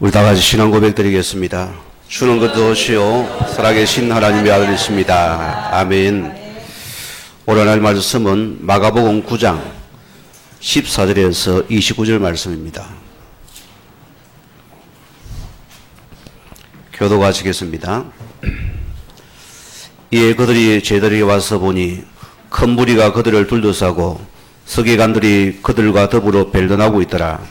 우리 다 같이 신앙 고백 드리겠습니다. 주는 그것이요 살아계신 하나님의 아들이십니다. 아멘. 오늘날 말씀은 마가복음 9장 14절에서 29절 말씀입니다. 교도하시겠습니다. 이에 그들이 제자리에 와서 보니 큰 무리가 그들을 둘러싸고 서기관들이 그들과 더불어 변론하고 있더라.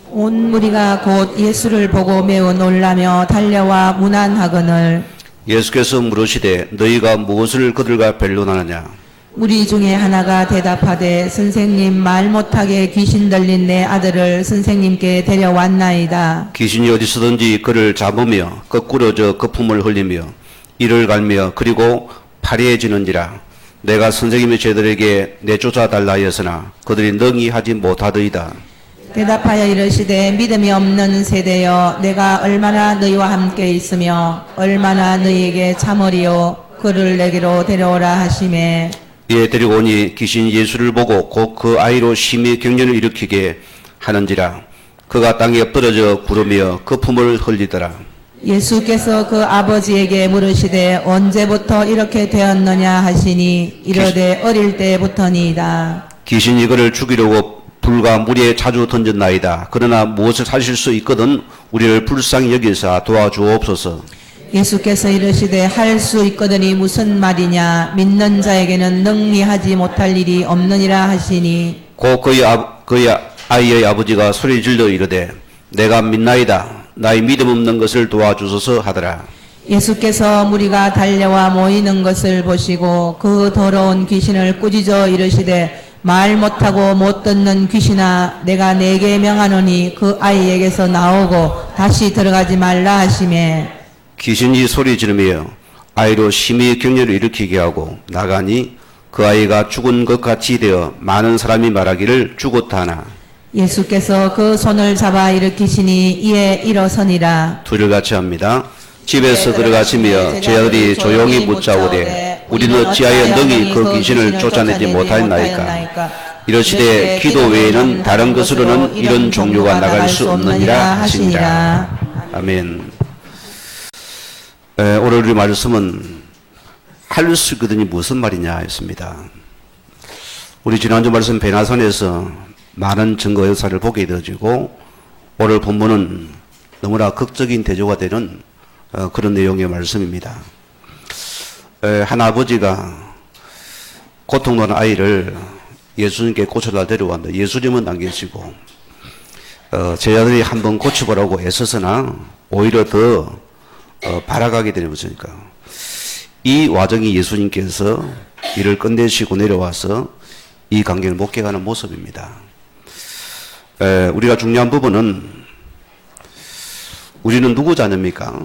온 무리가 곧 예수를 보고 매우 놀라며 달려와 문안하거늘 예수께서 물으시되 너희가 무엇을 그들과 변론하느냐? 무리 중에 하나가 대답하되 선생님 말 못하게 귀신 들린 내 아들을 선생님께 데려왔나이다. 귀신이 어디서든지 그를 잡으며 거꾸로 저 거품을 흘리며 이를 갈며 그리고 파리해지는지라. 내가 선생님의 제자들에게 내쫓아 달라 하였으나 그들이 능히 하지 못하더이다. 대답하여 이르시되 믿음이 없는 세대여 내가 얼마나 너희와 함께 있으며 얼마나 너희에게 참으리요. 그를 내게로 데려오라 하시매 이에 데리고 오니 귀신이 예수를 보고 곧 그 아이로 심히 경련을 일으키게 하는지라. 그가 땅에 엎드러져 구르며 거품을 흘리더라. 예수께서 그 아버지에게 물으시되 언제부터 이렇게 되었느냐 하시니 이르되 어릴 때부터니이다. 귀신이 그를 죽이려고 불과 물에 자주 던졌나이다. 그러나 무엇을 하실 수 있거든 우리를 불쌍히 여기사 도와주옵소서. 예수께서 이르시되 할 수 있거든이 무슨 말이냐. 믿는 자에게는 능히 하지 못할 일이 없느니라 하시니 곧 그의 아이의 아버지가 소리 질러 이르되 내가 믿나이다. 나의 믿음 없는 것을 도와주소서 하더라. 예수께서 무리가 달려와 모이는 것을 보시고 그 더러운 귀신을 꾸짖어 이르시되 말 못하고 못 듣는 귀신아 내가 네게 명하노니 그 아이에게서 나오고 다시 들어가지 말라 하시매 귀신이 소리 지르며 아이로 심히 경련을 일으키게 하고 나가니 그 아이가 죽은 것 같이 되어 많은 사람이 말하기를 죽었다 하나. 예수께서 그 손을 잡아 일으키시니 이에 일어서니라. 둘을 같이 합니다. 집에서 들어가시며 제자들이 조용히 묻자오되 우리는 어찌하여 능히 그 귀신을 쫓아내지 못하였나이까. 이러시되 기도 외에는 다른 것으로는 이런 종류가 나갈 수 없느니라 하시니라. 아멘. 오늘 우리 말씀은 할 수 있거든이 무슨 말이냐 했습니다. 우리 지난주 말씀 베나산에서 많은 증거 역사를 보게 되어지고 오늘 본문은 너무나 극적인 대조가 되는 그런 내용의 말씀입니다. 한 아버지가 고통받는 아이를 예수님께 고쳐달라 데려왔는데 예수님은 안 계시고 제자들이 한번 고쳐보라고 애써서나 오히려 더 발악하게 되는 것이니까 이 와중에 예수님께서 이를 끝내시고 내려와서 이 관계를 목격하는 모습입니다. 우리가 중요한 부분은 우리는 누구 자녀입니까?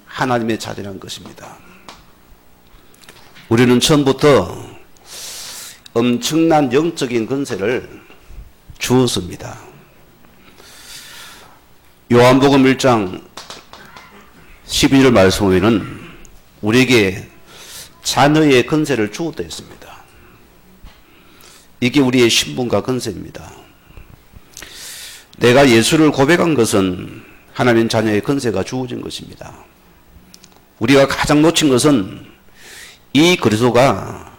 하나님의 자녀라는 것입니다. 우리는 처음부터 엄청난 영적인 권세를 주었습니다. 요한복음 1장 12절 말씀에는 우리에게 자녀의 권세를 주었다 했습니다. 이게 우리의 신분과 권세입니다. 내가 예수를 고백한 것은 하나님 자녀의 권세가 주어진 것입니다. 우리가 가장 놓친 것은 이 그리스도가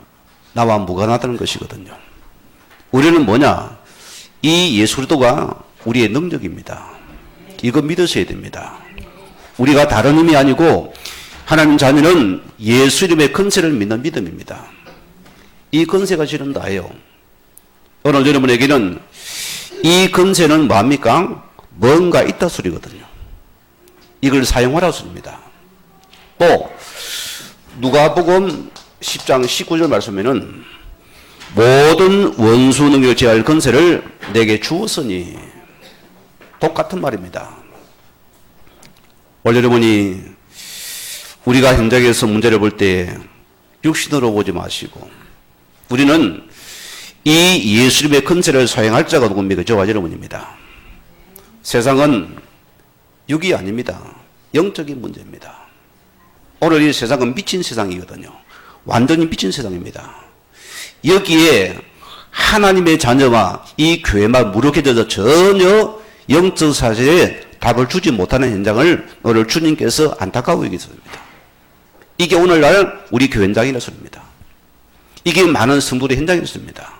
나와 무관하다는 것이거든요. 우리는 뭐냐? 이 예수 그리스도가 우리의 능력입니다. 이거 믿으셔야 됩니다. 우리가 다른 의미 아니고 하나님 자녀는 예수 이름의 권세를 믿는 믿음입니다. 이 권세가 실은 나예요. 오늘 여러분에게는 이 권세는 뭐합니까? 뭔가 있다 소리거든요. 이걸 사용하라 소리입니다. 또 누가복음 10장 19절 말씀에는 모든 원수 능력을 제할 권세를 내게 주었으니 똑같은 말입니다. 원래 여러분이 우리가 현장에서 문제를 볼 때 육신으로 보지 마시고 우리는 이 예수님의 권세를 사용할 자가 누굽니까? 저와 여러분입니다. 세상은 육이 아닙니다. 영적인 문제입니다. 오늘 이 세상은 미친 세상이거든요. 완전히 미친 세상입니다. 여기에 하나님의 자녀와 이 교회만 무력해져서 전혀 영적 사실에 답을 주지 못하는 현장을 오늘 주님께서 안타까워 계십니다. 이게 오늘날 우리 교회 현장이었습니다. 이게 많은 성도의 현장이었습니다.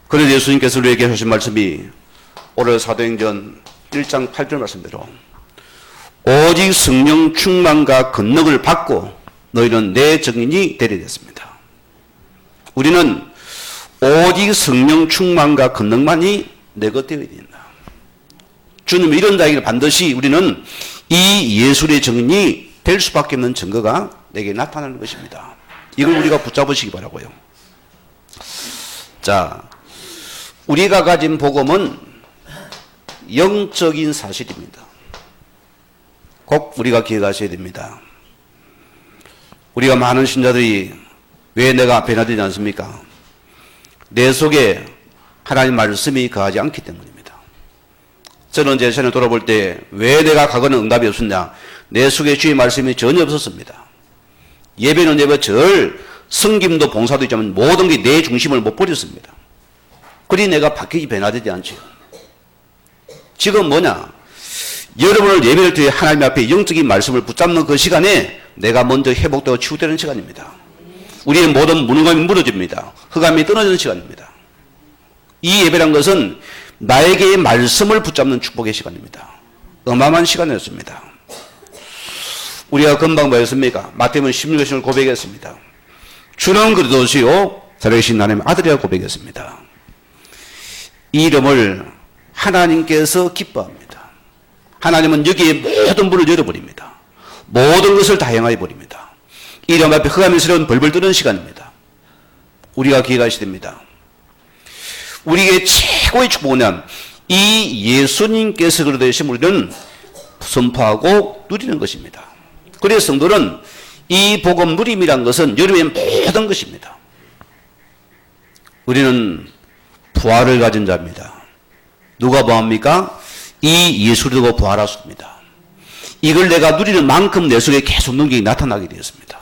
그래서 예수님께서 우리에게 하신 말씀이 오늘 사도행전 1장 8절 말씀대로 오직 성령 충만과 권능을 받고 너희는 내 증인이 되리 됐습니다. 우리는 오직 성령 충만과 권능만이 내 것 되어야 된다. 주님이 이런 자에게 반드시 우리는 이 예수의 증인이 될 수밖에 없는 증거가 내게 나타나는 것입니다. 이걸 우리가 붙잡으시기 바라고요. 자, 우리가 가진 복음은 영적인 사실입니다. 꼭 우리가 기억하셔야 됩니다. 우리가 많은 신자들이 왜 내가 변화되지 않습니까? 내 속에 하나님 말씀이 거하지 않기 때문입니다. 저는 제 자신을 돌아볼 때 왜 내가 과거는 응답이 없었냐? 내 속에 주의 말씀이 전혀 없었습니다. 예배는 예배 절, 성김도 봉사도 있지만 모든 게 내 중심을 못 버렸습니다. 그리 내가 바뀌지 변화되지 않죠. 지금 뭐냐? 여러분을 예배를 통해 하나님 앞에 영적인 말씀을 붙잡는 그 시간에 내가 먼저 회복되고 치유되는 시간입니다. 우리의 모든 무능감이 무너집니다. 흑암이 떨어지는 시간입니다. 이 예배란 것은 나에게의 말씀을 붙잡는 축복의 시간입니다. 어마어마한 시간이었습니다. 우리가 금방 뭐였습니까? 마태복음 16장을 고백했습니다. 주는 그리스도시요 살아계신 하나님의 아들이라고 고백했습니다. 이 이름을 하나님께서 기뻐합니다. 하나님은 여기에 모든 문을 열어버립니다. 모든 것을 다 행하여 버립니다. 이름 앞에 흑암이 스러운 벌벌 떠는 시간입니다. 우리가 기억하셔야 됩니다. 우리에게 최고의 축복은 이 예수님께서 그러되신 우리는 선포하고 누리는 것입니다. 그래서 성도는 이 복음 누림이란 것은 여러분의 모든 것입니다. 우리는 부활을 가진 자입니다. 누가 부활합니까? 이 예수를 두고 부활하십니다. 이걸 내가 누리는 만큼 내 속에 계속 능력이 나타나게 되었습니다.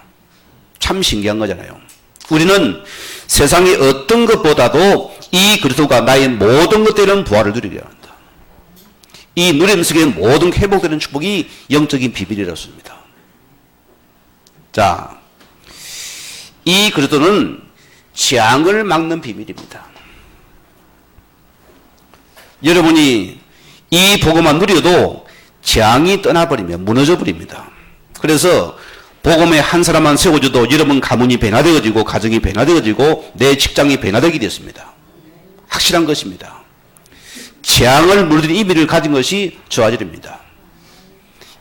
참 신기한 거잖아요. 우리는 세상의 어떤 것보다도 이 그리스도가 나의 모든 것들은 부활을 누리게 합니다. 이 누림 속에 모든 회복되는 축복이 영적인 비밀이라습니다. 자, 이 그리스도는 재앙을 막는 비밀입니다. 여러분이 이 복음만 누려도 재앙이 떠나버리면 무너져 버립니다. 그래서 복음에 한 사람만 세워줘도 여러분 가문이 변화되어지고 가정이 변화되어지고 내 직장이 변화되게 됐습니다. 확실한 것입니다. 재앙을 물들인 의미를 가진 것이 저화절입니다.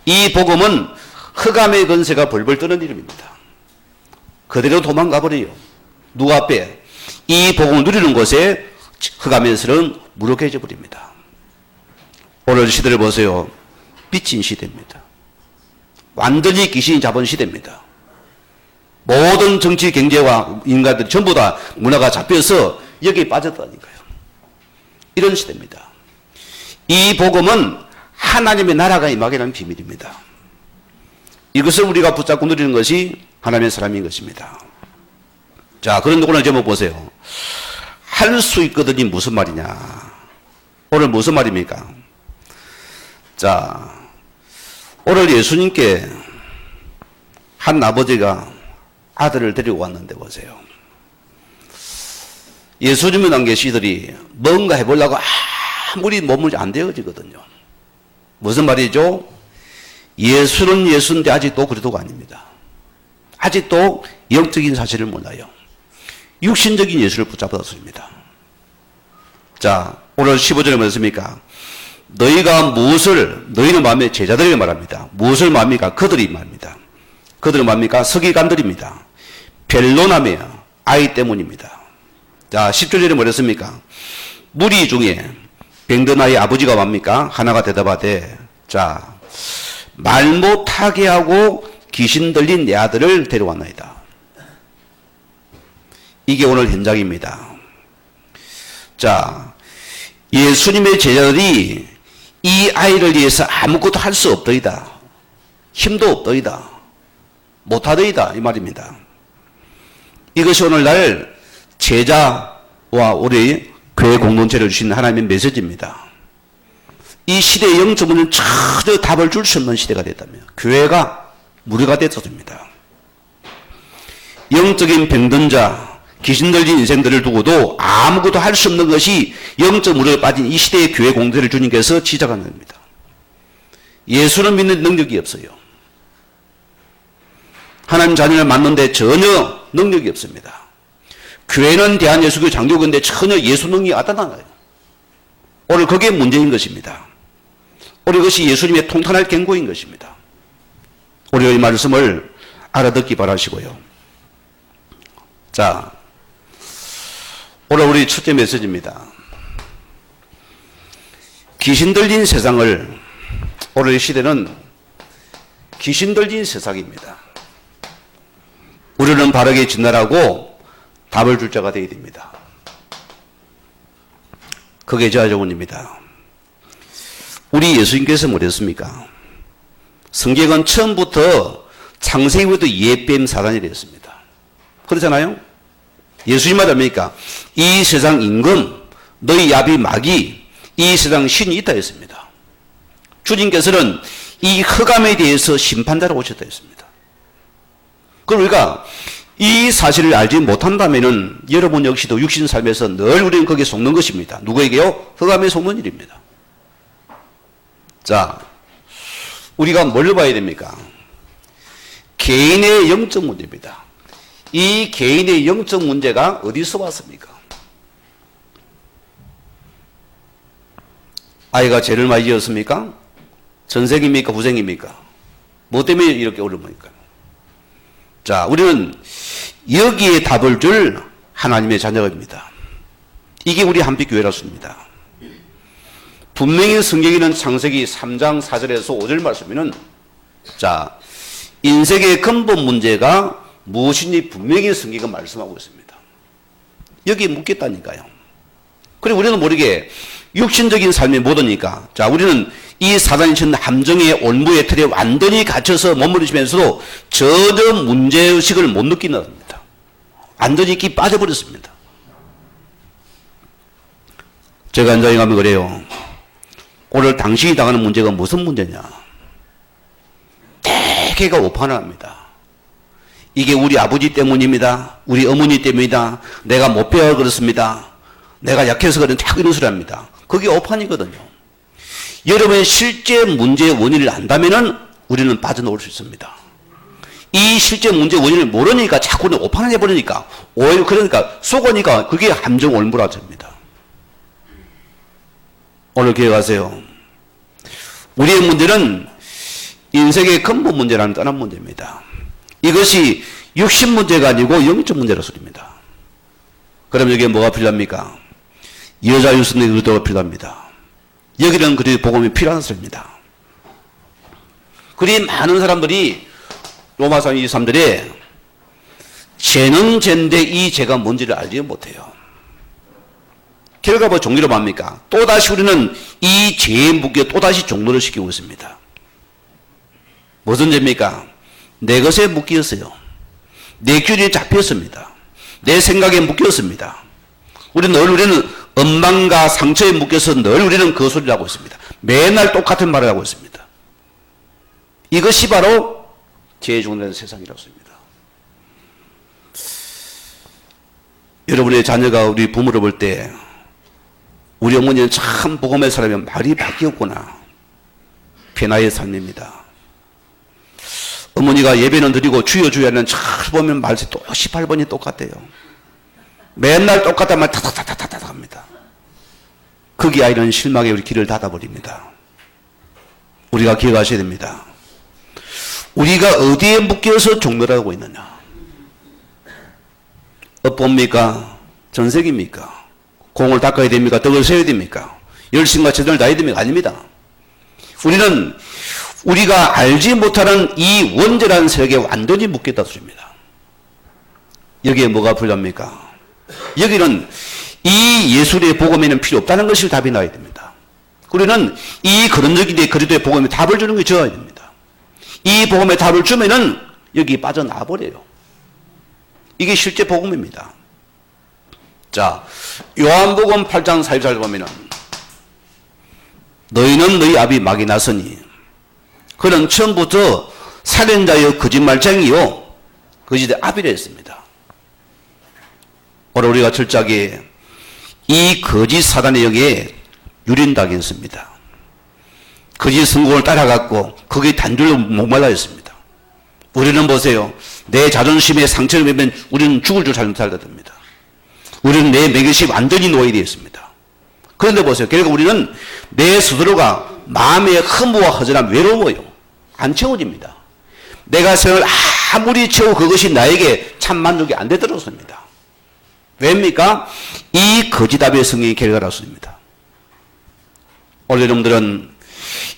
이 복음은 흑암의 건세가 벌벌 떠는 이름입니다. 그대로 도망가 버려요. 누구 앞에? 이 복음을 누리는 곳에 흑암에서는 무력해져 버립니다. 오늘 시대를 보세요. 빚진 시대입니다. 완전히 귀신이 잡은 시대입니다. 모든 정치, 경제와 인간들 전부 다 문화가 잡혀서 여기에 빠졌다니까요. 이런 시대입니다. 이 복음은 하나님의 나라가 임하게 하는 비밀입니다. 이것을 우리가 붙잡고 누리는 것이 하나님의 사람인 것입니다. 자, 그런데 오늘 제목 보세요. 할 수 있거든이 무슨 말이냐? 오늘 무슨 말입니까? 자, 오늘 예수님께 한 아버지가 아들을 데리고 왔는데 보세요. 예수님은 안 계시더니 뭔가 해보려고 아무리 몸을 안 되어지거든요. 무슨 말이죠? 예수는 예수인데 아직도 그리스도가 아닙니다. 아직도 영적인 사실을 몰라요. 육신적인 예수를 붙잡았습니다. 자, 오늘 15절에 뭐였습니까? 너희가 무엇을, 너희는 마음에 제자들이 말합니다. 무엇을 말합니까? 그들이 말합니다. 그들은 뭡니까? 서기관들입니다. 벨로나며 아이 때문입니다. 자, 10절에 뭐랬습니까? 무리 중에 병든 아이 아버지가 뭡니까? 하나가 대답하되, 자, 말 못하게 하고 귀신 들린 내 아들을 데려왔나이다. 이게 오늘 현장입니다. 자, 예수님의 제자들이 이 아이를 위해서 아무것도 할 수 없더이다. 힘도 없더이다. 못하더이다. 이 말입니다. 이것이 오늘날 제자와 우리 교회 공동체를 주신 하나님의 메시지입니다. 이 시대의 영적 문제는 전혀 답을 줄 수 없는 시대가 됐다면 교회가 무료가 됐었습니다. 영적인 병든자, 귀신 들린 인생들을 두고도 아무것도 할 수 없는 것이 영적 무료에 빠진 이 시대의 교회 공동체를 주님께서 지적하는 겁니다. 예수는 믿는 능력이 없어요. 하나님 자녀를 만나는데 전혀 능력이 없습니다. 교회는 대한예수교회 장로교인데 전혀 예수 능력이 안 나타나요. 오늘 그게 문제인 것입니다. 오늘 이것이 예수님의 통탄할 경고인 것입니다. 우리가 이 말씀을 알아듣기 바라시고요. 자, 오늘 우리 첫째 메시지입니다. 귀신 들린 세상을, 오늘 이 시대는 귀신 들린 세상입니다. 우리는 바르게 진단하고 답을 줄 자가 되어야 됩니다. 그게 저 조언입니다. 우리 예수님께서 뭐랬습니까? 성경은 처음부터 창세기부터 예뱀 사단이 되었습니다. 그렇잖아요? 예수님 말합니까? 이 세상 임금, 너희 야비 마귀, 이 세상 신이 있다 했습니다. 주님께서는 이 흑암에 대해서 심판자로 오셨다 했습니다. 그럼 우리가 이 사실을 알지 못한다면은 여러분 역시도 육신 삶에서 늘 우리는 거기에 속는 것입니다. 누구에게요? 흑암에 속는 일입니다. 자, 우리가 뭘 봐야 됩니까? 개인의 영적 문제입니다. 이 개인의 영적 문제가 어디서 왔습니까? 아이가 죄를 많이 지었습니까? 전생입니까? 후생입니까? 뭐 때문에 이렇게 어려웁니까? 자, 우리는 여기에 답을 줄 하나님의 자녀입니다. 이게 우리 한빛교회라습니다. 분명히 성경에는 창세기 3장 4절에서 5절 말씀에는 자, 인생의 근본 문제가 무엇인지 분명히 성경은 말씀하고 있습니다. 여기에 묻겠다니까요. 그리고 우리는 모르게 육신적인 삶이 못 오니까 자, 우리는 이 사단이 친 함정의 올무의 틀에 완전히 갇혀서 머무르시면서도 전혀 문제의식을 못 느끼는 겁니다. 완전히 끼 빠져버렸습니다. 제가 앉아가면 그래요. 오늘 당신이 당하는 문제가 무슨 문제냐? 대개가 오판합니다. 이게 우리 아버지 때문입니다. 우리 어머니 때문이다. 내가 못 배워 그렇습니다. 내가 약해서 그런 자꾸 이런 소리 합니다. 그게 오판이거든요. 여러분의 실제 문제의 원인을 안다면은 우리는 빠져나올 수 있습니다. 이 실제 문제의 원인을 모르니까 자꾸는 오판을 해버리니까 오히려 그러니까 속으니까 그게 함정 올무라집니다. 오늘 기억하세요. 우리의 문제는 인생의 근본 문제라는 떠난 문제입니다. 이것이 육신 문제가 아니고 영적 문제라 소리입니다. 그럼 여기에 뭐가 필요합니까? 여자 유선의 의도가 필요합니다. 여기는 그리 복음이 필요한 소리입니다. 그리 많은 사람들이 로마서 23절에 죄는 죄인데 이 죄가 뭔지를 알지 못해요. 결과 뭐 종류로 뭡니까? 또다시 우리는 이 죄의 무게에 또다시 종로를 시키고 있습니다. 무슨 죄입니까? 내 것에 묶였어요. 내 균에 잡혔습니다. 내 생각에 묶였습니다. 우리는 엉망과 상처에 묶여서 늘 우리는 그 소리를 하고 있습니다. 맨날 똑같은 말을 하고 있습니다. 이것이 바로 죄의 종로된 세상이라고 합니다. 여러분의 자녀가 우리 부모를 볼 때 우리 어머니는 참 복음의 사람이 말이 바뀌었구나. 변화의 삶입니다. 어머니가 예배는 드리고 주여 주여 하는 잘 보면 말이 또 18번이 똑같아요. 맨날 똑같단 말 타타타타타타 합니다. 거기 아이는 실망에 우리 길을 닫아버립니다. 우리가 기억하셔야 됩니다. 우리가 어디에 묶여서 종로하고 있느냐? 업보입니까? 전색입니까? 공을 닦아야 됩니까? 덕을 세워야 됩니까? 열심과 재능을 다해야 됩니까? 아닙니다. 우리는 우리가 알지 못하는 이 원죄라는 세력에 완전히 묶였다 소리입니다. 여기에 뭐가 필요합니까? 여기는 이 예술의 복음에는 필요 없다는 것이 답이 나와야 됩니다. 우리는 이 그런적인데 그리도의 복음에 답을 주는 게 저어야 됩니다. 이 복음에 답을 주면은 여기 빠져나와 버려요. 이게 실제 복음입니다. 자, 요한복음 8장 44절 보면은 너희는 너희 아비 막이 나서니. 그는 처음부터 살인자여 거짓말쟁이요 거짓의 아비라 했습니다. 오늘 우리가 철저하게 이 거짓 사단의 영에 유린당했습니다. 거짓 성공을 따라갔고 거기에 단줄로 목말라 했습니다. 우리는 보세요. 내 자존심에 상처를 입으면 우리는 죽을 줄 잘못하려 듭니다. 우리는 내 매개심 완전히 노예되어 있습니다. 그런데 보세요. 결국 우리는 내 스스로가 마음의 허무와 허전함, 외로워요. 안 채워집니다. 내가 생을 아무리 채우고 그것이 나에게 참 만족이 안 되더라습니다. 왜입니까? 이 거짓답의 성경의 결과라서입니다. 오늘 여러분들은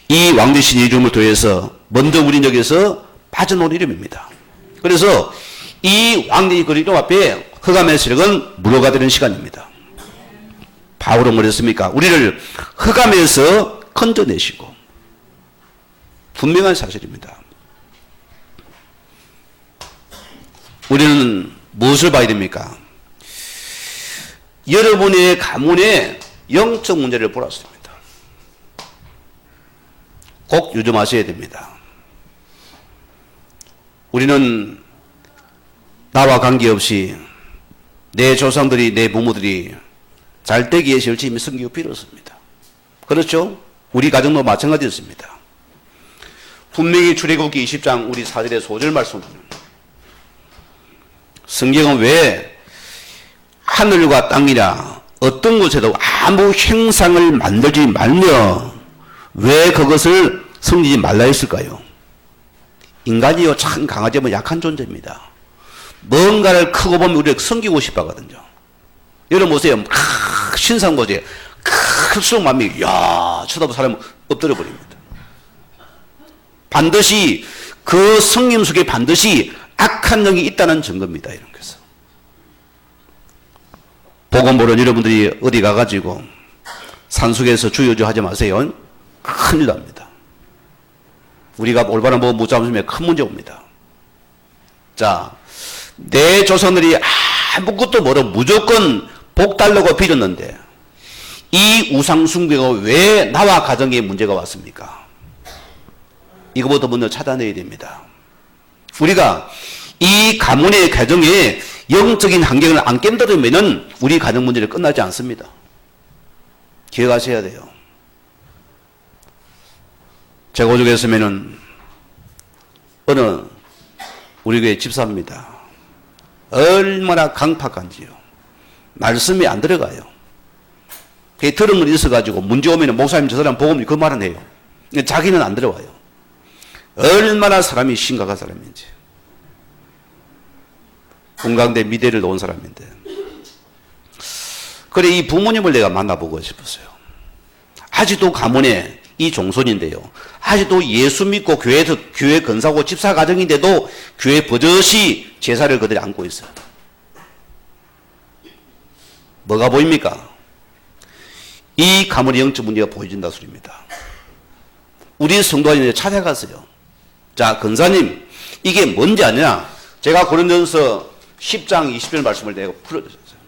이 왕되신 이름을 통해서 먼저 우리 여기서 빠져놓은 이름입니다. 그래서 이 왕되신 그 이름 앞에 흑암의 세력은 무효가 되는 시간입니다. 바울은 뭐랬습니까? 우리를 흑암에서 건져내시고 분명한 사실입니다. 우리는 무엇을 봐야 됩니까? 여러분의 가문의 영적 문제를 보았습니다. 꼭 유념하셔야 됩니다. 우리는 나와 관계없이 내 조상들이, 내 부모들이 잘 되기 위해서 열심히 섬기고 빌었습니다. 그렇죠? 우리 가정도 마찬가지였습니다. 분명히 출애굽기 20장 우리 4절의 소절 말씀은 성경은 왜 하늘과 땅이나 어떤 곳에도 아무 형상을 만들지 말며 왜 그것을 섬기지 말라 했을까요? 인간이요 참 강하지만 약한 존재입니다. 뭔가를 크고 보면 우리가 섬기고 싶어 하거든요. 여러분 보세요. 신상 보세요. 클수록 마음이 야 쳐다보는 사람은 엎드려 버립니다. 반드시 그 성림 속에 반드시 악한 영이 있다는 증거입니다. 이런 것은. 복음 모르는 여러분들이 어디 가가지고 산속에서 주여주 하지 마세요. 큰일 납니다. 우리가 올바른 법을 못 잡으면 큰 문제 옵니다. 자, 내 조상들이 아무것도 모르고 무조건 복 달라고 빌었는데 이 우상숭배가 왜 나와 가정에 문제가 왔습니까? 이거부터 먼저 찾아내야 됩니다. 우리가 이 가문의 가정에 영적인 환경을 안 깬다면 우리 가정 문제는 끝나지 않습니다. 기억하셔야 돼요. 제가 오죽 했으면은 어느 우리 교회 집사입니다. 얼마나 강팍한지요. 말씀이 안 들어가요. 그게 들은 건 있어가지고 문제 오면 목사님 저 사람 복음 그 말은 해요. 자기는 안 들어와요. 얼마나 사람이 심각한 사람인지. 건강대 미대를 놓은 사람인데. 그래 이 부모님을 내가 만나보고 싶었어요. 아직도 가문에 이 종손인데요. 아직도 예수 믿고 교회 건사고 집사 가정인데도 교회 버젓이 제사를 그들이 안고 있어요. 뭐가 보입니까? 이 가문의 영적 문제가 보여진다 소리입니다. 우리 성도님이 찾아갔어요. 자, 건사님 이게 뭔지 아냐? 제가 고린도전서 10장 20절 말씀을 내가 풀어드렸어요.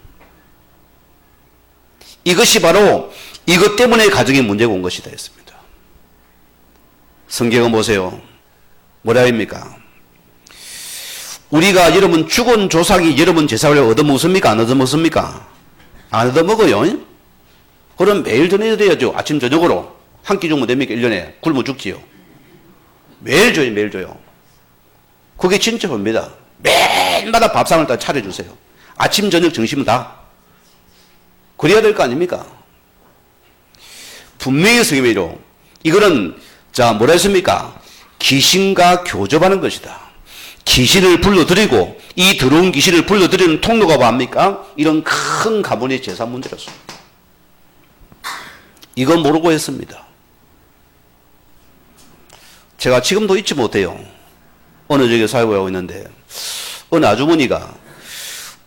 이것이 바로 이것 때문에 가정에 문제가 온 것이다 했습니다. 성경은 보세요. 뭐라 합니까? 우리가 여러분 죽은 조상이 여러분 제사를 얻어먹습니까? 안 얻어먹습니까? 안 얻어먹어요. 그럼 매일 전해드려야죠. 아침 저녁으로. 한 끼 주면 됩니까? 1년에. 굶어 죽지요. 매일 줘요. 매일 줘요. 그게 진짜 겁니다. 매일마다 밥상을 다 차려주세요. 아침 저녁 점심은 다. 그래야 될 거 아닙니까? 분명히 성경이로 이거는 자 뭐라 했습니까? 귀신과 교접하는 것이다. 귀신을 불러들이고 이 더러운 귀신을 불러들이는 통로가 뭡니까? 이런 큰 가문의 제사 문제였습니다. 이건 모르고 했습니다. 제가 지금도 잊지 못해요. 어느 지역에 살고 있는데 어느 아주머니가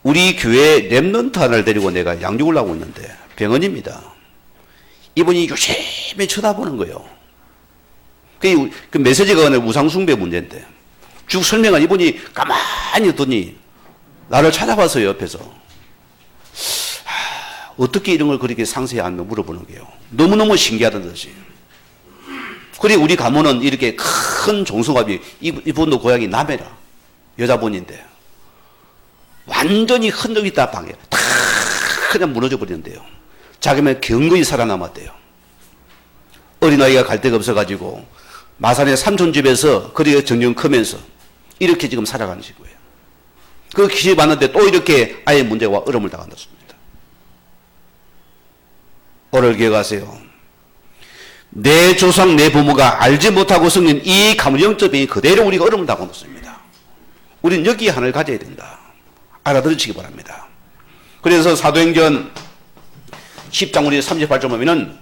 우리 교회 랩런트 하나를 데리고 내가 양육을 하고 있는데 병원입니다. 이분이 유심히 쳐다보는 거예요. 그 메시지가 우상숭배 문제인데 쭉 설명한 이분이 가만히 있더니 나를 찾아봤어요. 옆에서. 어떻게 이런 걸 그렇게 상세히 하며 물어보는 거예요. 너무너무 신기하던 듯이. 그리고 우리 가문은 이렇게 큰 종성합이, 이분도 고향이 남해라. 여자분인데. 완전히 흔적이 있다 방에. 다 그냥 무너져 버리는데요. 자기만 경건히 살아남았대요. 어린아이가 갈 데가 없어가지고 마산의 삼촌집에서 그리고 정령 크면서 이렇게 지금 살아가는 식이에요. 그 기회 받는데 또 이렇게 아예 문제와 어려움을 당한다습니다. 오늘 기억하세요. 내 조상, 내 부모가 알지 못하고 숨긴 이 가문영적 병이 그대로 우리가 어려움을 당하고 있습니다. 우리는 여기에 하나를 가져야 된다. 알아들으시기 바랍니다. 그래서 사도행전 10장 우리 38절 보면은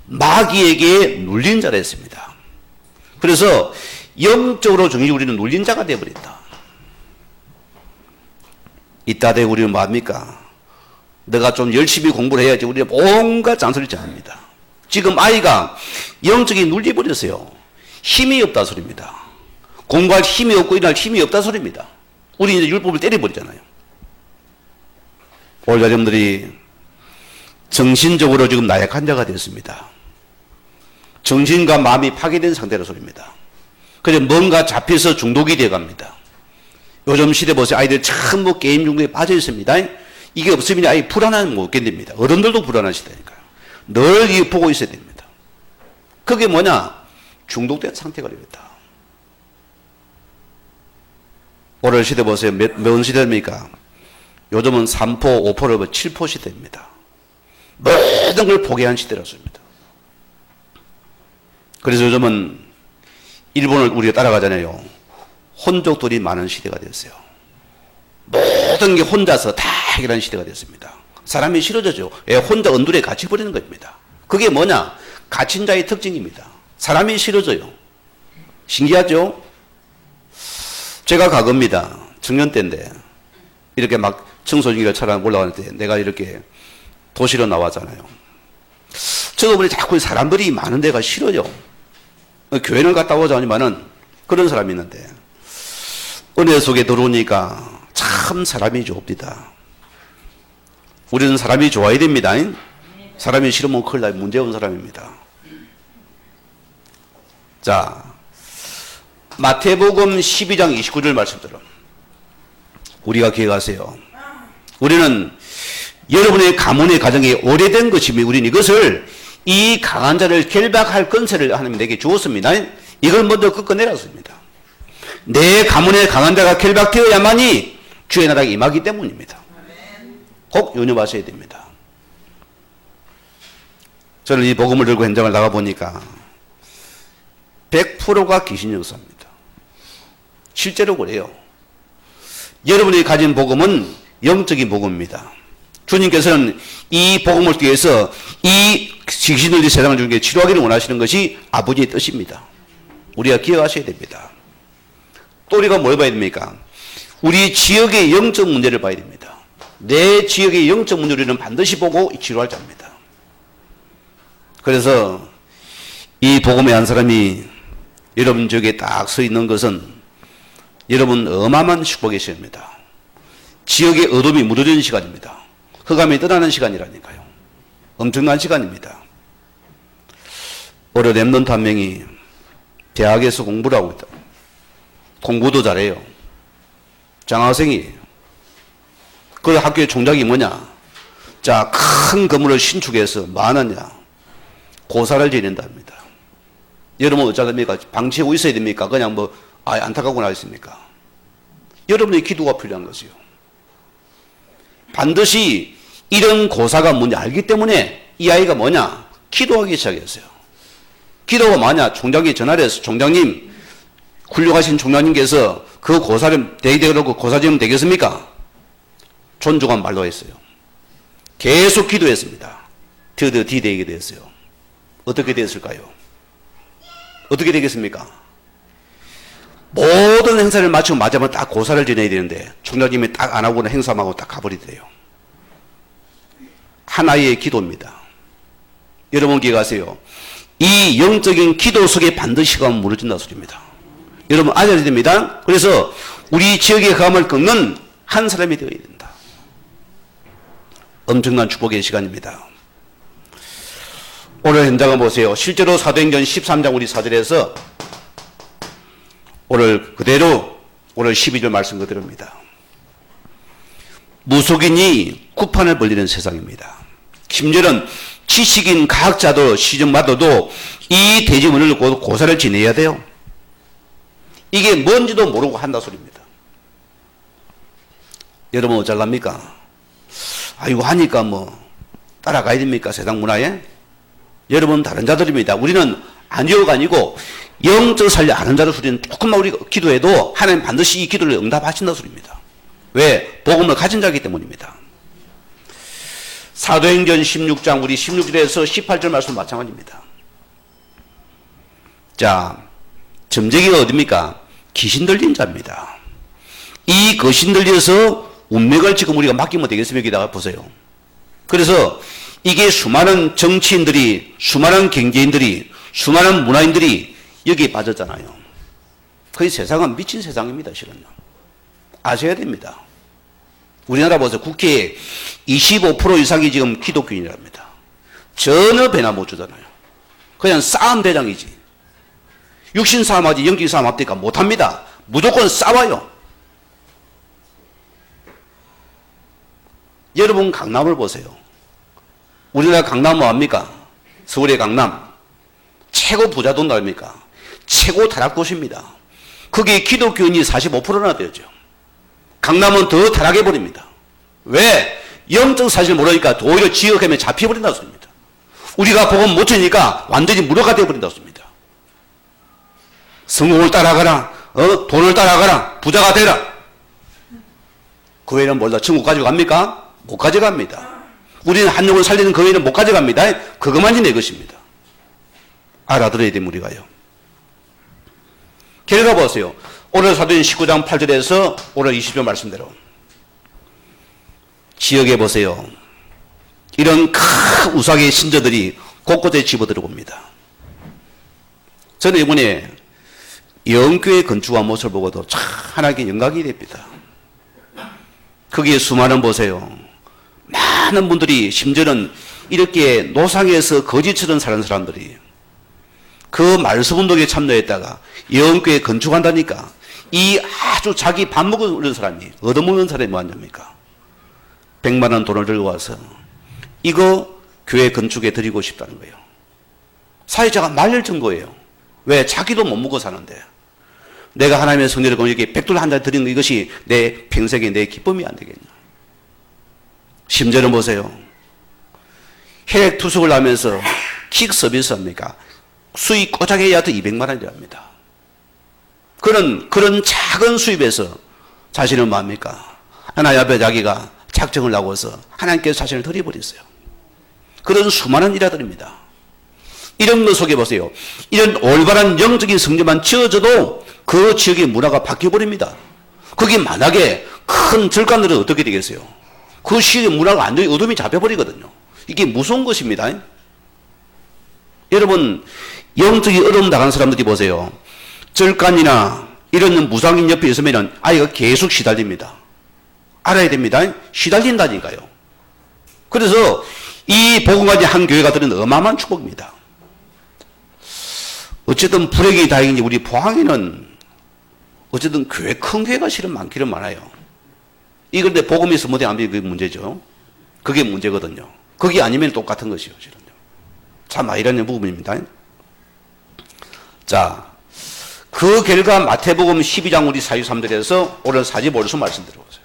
마귀에게 눌린 자라 했습니다. 그래서 영적으로 중히 우리는 눌린 자가 되어버린다. 이따 되고 우리는 뭐합니까? 내가 좀 열심히 공부를 해야지. 우리는 온갖 잔소리 합니다. 지금 아이가 영적인 눌려버렸어요. 힘이 없다 소리입니다. 공부할 힘이 없고 일할 힘이 없다 소리입니다. 우리 이제 율법을 때려버리잖아요. 오늘 여러분들이 정신적으로 지금 나약한 자가 되었습니다. 정신과 마음이 파괴된 상태라 소리입니다. 그래서 뭔가 잡혀서 중독이 되어 갑니다. 요즘 시대 보세요. 아이들 참 뭐 게임 중독에 빠져 있습니다. 이게 없으면 아이 불안함을 못 견딥니다. 어른들도 불안하시다니까요. 늘 이거 보고 있어야 됩니다. 그게 뭐냐? 중독된 상태가 됩니다. 오늘 시대 보세요. 몇 시대입니까? 요즘은 3포, 5포를 7포 시대입니다. 모든 걸 포기한 시대라습니다. 그래서 요즘은 일본을 우리가 따라가잖아요. 혼족들이 많은 시대가 됐어요. 모든 게 혼자서 다 해결하는 시대가 됐습니다. 사람이 싫어져죠. 혼자 언둘에 갇혀버리는 겁니다. 그게 뭐냐? 갇힌 자의 특징입니다. 사람이 싫어져요. 신기하죠? 제가 가겁니다. 청년 때인데 이렇게 막 청소년기를 차량 올라가는데 내가 이렇게 도시로 나왔잖아요. 저도 보니 자꾸 사람들이 많은 데가 싫어요. 교회는 갔다 오자니만은 그런 사람이 있는데 은혜 속에 들어오니까 참 사람이 좋습니다. 우리는 사람이 좋아야 됩니다. 사람이 싫으면 큰일 나요. 문제온 사람입니다. 자, 마태복음 12장 29절 말씀대로 우리가 기억하세요. 우리는 여러분의 가문의 가정이 오래된 것이며 우리는 이것을 이 강한 자를 결박할 건세를 하나님 내게 주었습니다. 이걸 먼저 꺾어내렸습니다. 내 가문의 강한 자가 결박되어야만이 주의 나라가 임하기 때문입니다. 꼭 유념하셔야 됩니다. 저는 이 복음을 들고 현장을 나가보니까 100%가 귀신 역사입니다. 실제로 그래요. 여러분이 가진 복음은 영적인 복음입니다. 주님께서는 이 복음을 통해서 이 귀신들이 세상을 중에 치료하기를 원하시는 것이 아버지의 뜻입니다. 우리가 기억하셔야 됩니다. 또 우리가 뭘 봐야 됩니까? 우리 지역의 영적 문제를 봐야 됩니다. 내 지역의 영적 문제를 우리는 반드시 보고 치료할 자입니다. 그래서 이 복음의 한 사람이 여러분 지역에 딱 서 있는 것은 여러분 어마어마한 축복의 시간입니다. 지역의 어둠이 무뎌지는 시간입니다. 흑암이 떠나는 시간이라니까요. 엄청난 시간입니다. 올해 랩런트 한 명이 대학에서 공부를 하고 있다. 공부도 잘해요. 장학생이에요. 그 학교의 총장이 뭐냐? 자, 큰 건물을 신축해서 뭐 하느냐? 고사를 지낸답니다. 여러분 어쩌됩니까? 방치하고 있어야 됩니까? 그냥 뭐 안타깝고 나 있습니까? 여러분의 기도가 필요한 것이요. 반드시 이런 고사가 뭔지 알기 때문에 이 아이가 뭐냐? 기도하기 시작했어요. 기도가 뭐냐? 총장이 전화를 해서 총장님, 훌륭하신 총장님께서 그 고사를 대기되고 고사지면 되겠습니까? 존중한 말로 했어요. 계속 기도했습니다. 드디어 D-Day게 됐어요. 어떻게 됐을까요? 어떻게 되겠습니까? 모든 행사를 마치고 마지막에 딱 고사를 지내야 되는데 총장님이 딱 안 하고는 행사하고 딱 가버리더래요. 하나의 기도입니다. 여러분 기억하세요. 이 영적인 기도 속에 반드시 가면 무너진다 소리입니다. 여러분 알아야 됩니다. 그래서 우리 지역의 감을 꺾는 한 사람이 되어야 된다. 엄청난 축복의 시간입니다. 오늘 현장을 보세요. 실제로 사도행전 13장 우리 4절에서 오늘 그대로 오늘 12절 말씀 그대로입니다. 무속인이 구판을 벌리는 세상입니다. 심지어는 지식인 과학자도 시중받아도 이 대지문을 고사를 지내야 돼요. 이게 뭔지도 모르고 한다 소리입니다. 여러분 어쩌랍니까? 이거 하니까 뭐 따라가야 됩니까? 세상 문화에? 여러분 다른 자들입니다. 우리는 아니오가 아니고 영적 살려 아는 자들 소리는 조금만 우리가 기도해도 하나님 반드시 이 기도를 응답하신다 소리입니다. 왜? 복음을 가진 자이기 때문입니다. 사도행전 16장 우리 16절에서 18절 말씀 마찬가지입니다. 자, 점쟁이가 어딥니까? 귀신 들린 자입니다. 이 귀신 들려서 운명을 지금 우리가 맡기면 되겠습니까? 여기다가 보세요. 그래서 이게 수많은 정치인들이, 수많은 경제인들이, 수많은 문화인들이 여기에 빠졌잖아요. 거의 세상은 미친 세상입니다, 실은요. 아셔야 됩니다. 우리나라 보세요. 국회에 25% 이상이 지금 기독교인이랍니다. 전혀 배나 못 주잖아요. 그냥 싸움 대장이지. 육신 싸움하지 영적 싸움 합니까? 못합니다. 무조건 싸워요. 여러분 강남을 보세요. 우리나라 강남 뭐합니까? 서울의 강남. 최고 부자 돈 나옵니까? 최고 타락 도시입니다. 거기에 기독교인이 45%나 되었죠. 강남은 더 타락해버립니다. 왜? 영적 사실을 모르니까 오히려 지역하면 잡혀버린다 소리입니다. 우리가 복음 못 주니까 완전히 무료가 되어버린다 소리입니다. 성공을 따라가라. 돈을 따라가라. 부자가 되라. 그 외에는 뭘다 천국 가져갑니까? 못 가져갑니다. 우리는 한 영혼 살리는 그 외에는 못 가져갑니다. 그것만이 내 것입니다. 알아들어야 됩니다. 우리가요. 결과 보세요. 오늘 사도행 19장 8절에서 오늘 20절 말씀대로 지역에 보세요. 이런 큰 우상의 신전들이 곳곳에 집어들어옵니다. 저는 이번에 영교회 건축한 모습을 보고도 참 하나님께 영광이 됩니다. 거기에 수많은 보세요. 많은 분들이 심지어는 이렇게 노상에서 거지처럼 사는 사람들이 그 말씀운동에 참여했다가 영교회 건축한다니까 이 아주 자기 밥 먹는 사람이 얻어먹는 사람이 뭐하냐니까 100만 원 돈을 들고 와서 이거 교회 건축에 드리고 싶다는 거예요. 사회자가 말릴 정도예요. 왜? 자기도 못 먹고 사는데 내가 하나님의 성례를 여기 $100 한 장 드리는 이것이 내 평생의 내 기쁨이 안 되겠냐. 심지어는 보세요. 혈액 투석을 하면서 킥 서비스 합니까? 수익 꼬작해야 도 200만 원이랍니다. 그런 작은 수입에서 자신은 뭐합니까? 하나님 앞에 자기가 작정을 하고서 하나님께서 자신을 드려버렸어요. 그런 수많은 일화들입니다. 이런 것 속에 보세요. 이런 올바른 영적인 성전만 지어져도 그 지역의 문화가 바뀌어버립니다. 거기 만약에 큰 절간들은 어떻게 되겠어요? 그 시의 문화가 완전히 어둠이 잡혀버리거든요. 이게 무서운 것입니다. 여러분 영적인 어려움 당한 사람들이 보세요. 절간이나 이런 무상인 옆에 있으면 아이가 계속 시달립니다. 알아야 됩니다. 시달린다니까요. 그래서 이 복음까지 한 교회가 드는 어마어마한 축복입니다. 어쨌든 불행이 다행인지 우리 포항에는 어쨌든 교회 큰 교회가 실은 많기는 많아요. 이 그런데 복음이 있으면 못해 안 되는 그게 문제죠. 그게 문제거든요. 그게 아니면 똑같은 것이요. 실은요. 참 아이러니한 부분입니다. 자, 그 결과 마태복음 12장 우리 43절에서 오늘 45절에서 말씀드려보세요.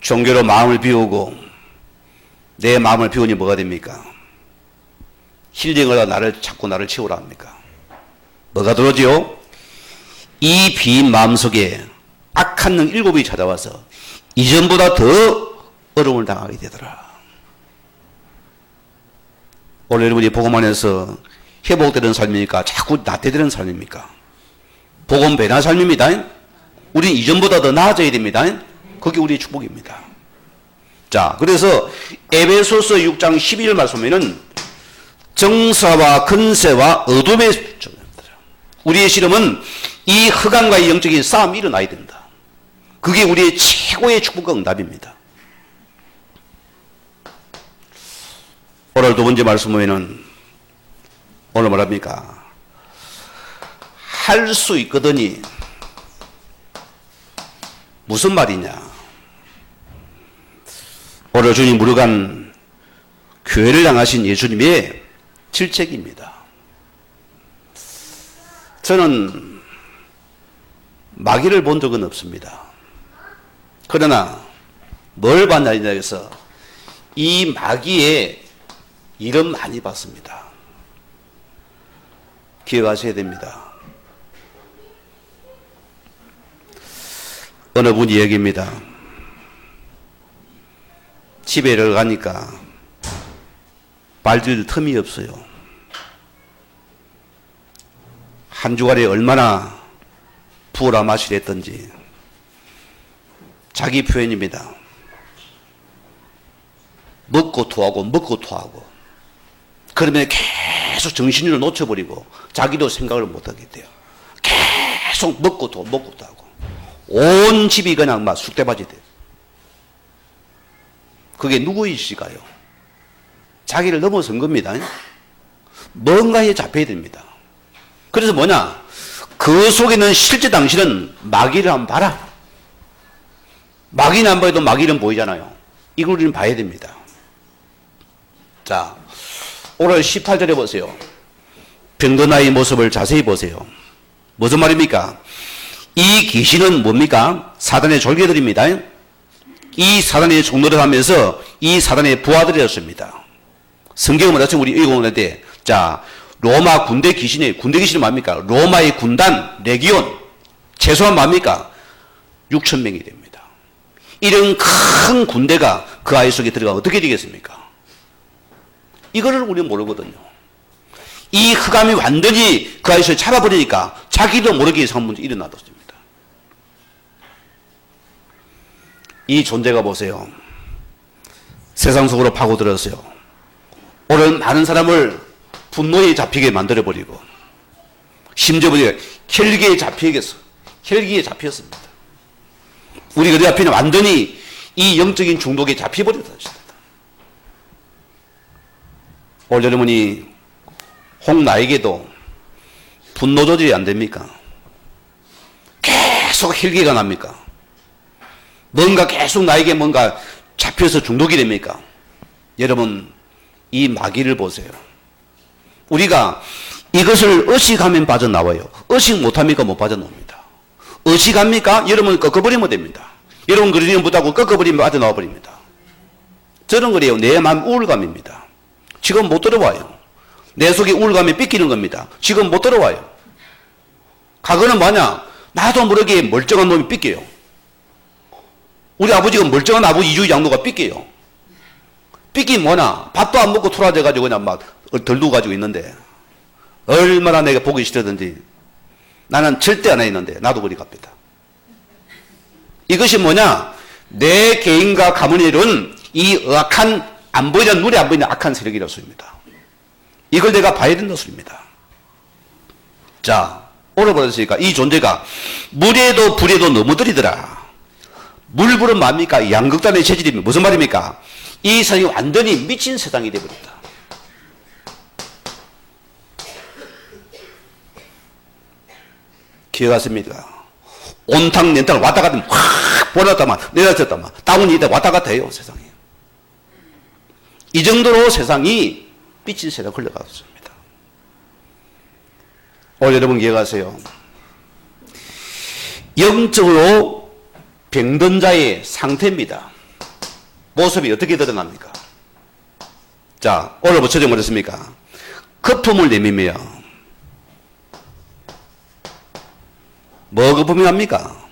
종교로 마음을 비우고 내 마음을 비우니 뭐가 됩니까? 힐링을 하다 자꾸 나를 채우라 합니까? 뭐가 들어오지요? 이 빈 마음속에 악한 능 7이 찾아와서 이전보다 더 어려움을 당하게 되더라. 오늘 여러분이 복음 안에서 회복되는 삶입니까? 자꾸 나태되는 삶입니까? 복음 배나 삶입니다. 우리는 이전보다 더 나아져야 됩니다. 그게 우리의 축복입니다. 자, 그래서 에베소서 6장 12절 말씀에는 정사와 근세와 어둠의 우리의 씨름은 이 흑암과의 영적인 싸움이 일어나야 된다. 그게 우리의 최고의 축복과 응답입니다. 오늘 두 번째 말씀 보면은 오늘 뭐랍니까? 할 수 있거든이 무슨 말이냐? 오늘 주님 무르간 교회를 향하신 예수님의 질책입니다. 저는 마귀를 본 적은 없습니다. 그러나 뭘 봤느냐 해서 이 마귀의 일은 많이 봤습니다. 기억하셔야 됩니다. 어느 분이 얘기입니다. 집에를 가니까 발질 틈이 없어요. 한 주간에 얼마나 부어라 마시려 했던지. 자기 표현입니다. 먹고 토하고 먹고 토하고. 그러면 계속 정신을 놓쳐버리고 자기도 생각을 못하게 돼요. 계속 먹고 토 먹고 토하고. 온 집이 그냥 막 쑥대밭이 돼요. 그게 누구이실까요? 자기를 넘어선 겁니다. 뭔가에 잡혀야 됩니다. 그래서 뭐냐? 그 속에는 실제 당신은 마귀를 한번 봐라. 마귀는 안 봐도 마귀는 보이잖아요. 이걸 우리는 봐야 됩니다. 자, 오늘 18절에 보세요. 병든 아이의 모습을 자세히 보세요. 무슨 말입니까? 이 귀신은 뭡니까? 사단의 졸개들입니다. 이 사단의 종노릇 하면서 이 사단의 부하들이었습니다. 성경은 뭐라죠? 우리 읽어보는데, 자, 로마 군대 귀신이 뭡니까? 로마의 군단, 레기온, 최소한 뭡니까? 6,000명이 됩니다. 이런 큰 군대가 그 아이 속에 들어가면 어떻게 되겠습니까? 이거를 우리는 모르거든요. 이 흑암이 완전히 그 아이 속에 잡아버리니까 자기도 모르게 이상한 문제 일어나졌습니다. 이 존재가 보세요. 세상 속으로 파고들었어요. 오늘 많은 사람을 분노에 잡히게 만들어버리고, 심지어 혈기에 잡히겠어. 혈기에 잡혔습니다. 우리 그 앞에는 완전히 이 영적인 중독에 잡혀버렸다. 오늘 여러분이 홍나에게도 분노 조절이 안 됩니까? 계속 혈기가 납니까? 뭔가 계속 나에게 뭔가 잡혀서 중독이 됩니까? 여러분, 이 마귀를 보세요. 우리가 이것을 의식하면 빠져나와요. 의식 못합니까? 못 빠져나옵니다. 의식합니까? 여러분 꺾어버리면 됩니다. 여러분 그러면 못하고 꺾어버리면 빠져나와 버립니다. 저는 그래요. 내 마음 우울감입니다. 지금 못 들어와요. 내 속에 우울감이 삐끼는 겁니다. 지금 못 들어와요. 과거는 뭐냐? 나도 모르게 멀쩡한 놈이 삐껴요. 우리 아버지가 멀쩡한 아버지 이주희 장로가 삐껴요. 삐끼 뭐나? 밥도 안 먹고 토라져가지고 그냥 막 덜두고 가지고 있는데 얼마나 내가 보기 싫었는지 나는 절대 안 했는데 나도 그리 갑니다. 이것이 뭐냐? 내 개인과 가문에 이룬 이 악한 안 보이는 눈에 안 보이는 악한 세력이라고 소리입니다. 이걸 내가 봐야 된다는 소리입니다. 자, 오늘 보셨으니까 이 존재가 물에도 불에도 넘어들이더라. 물불은 뭡니까? 양극단의 체질입니다. 무슨 말입니까? 이 세상이 완전히 미친 세상이 되어버렸다. 기억하십니까? 온탕 냉탕 왔다 갔다 확 보냈다만 내려졌다만 다운이 있다 왔다 갔다 해요. 세상이. 이 정도로 세상이 미친 세상 흘러갔습니다. 오늘 여러분 기억하세요. 영적으로 병든 자의 상태입니다. 모습이 어떻게 드러납니까? 자, 오늘 뭐 처정 어떻습니까? 거품을 내밀며 뭐 거품이 합니까?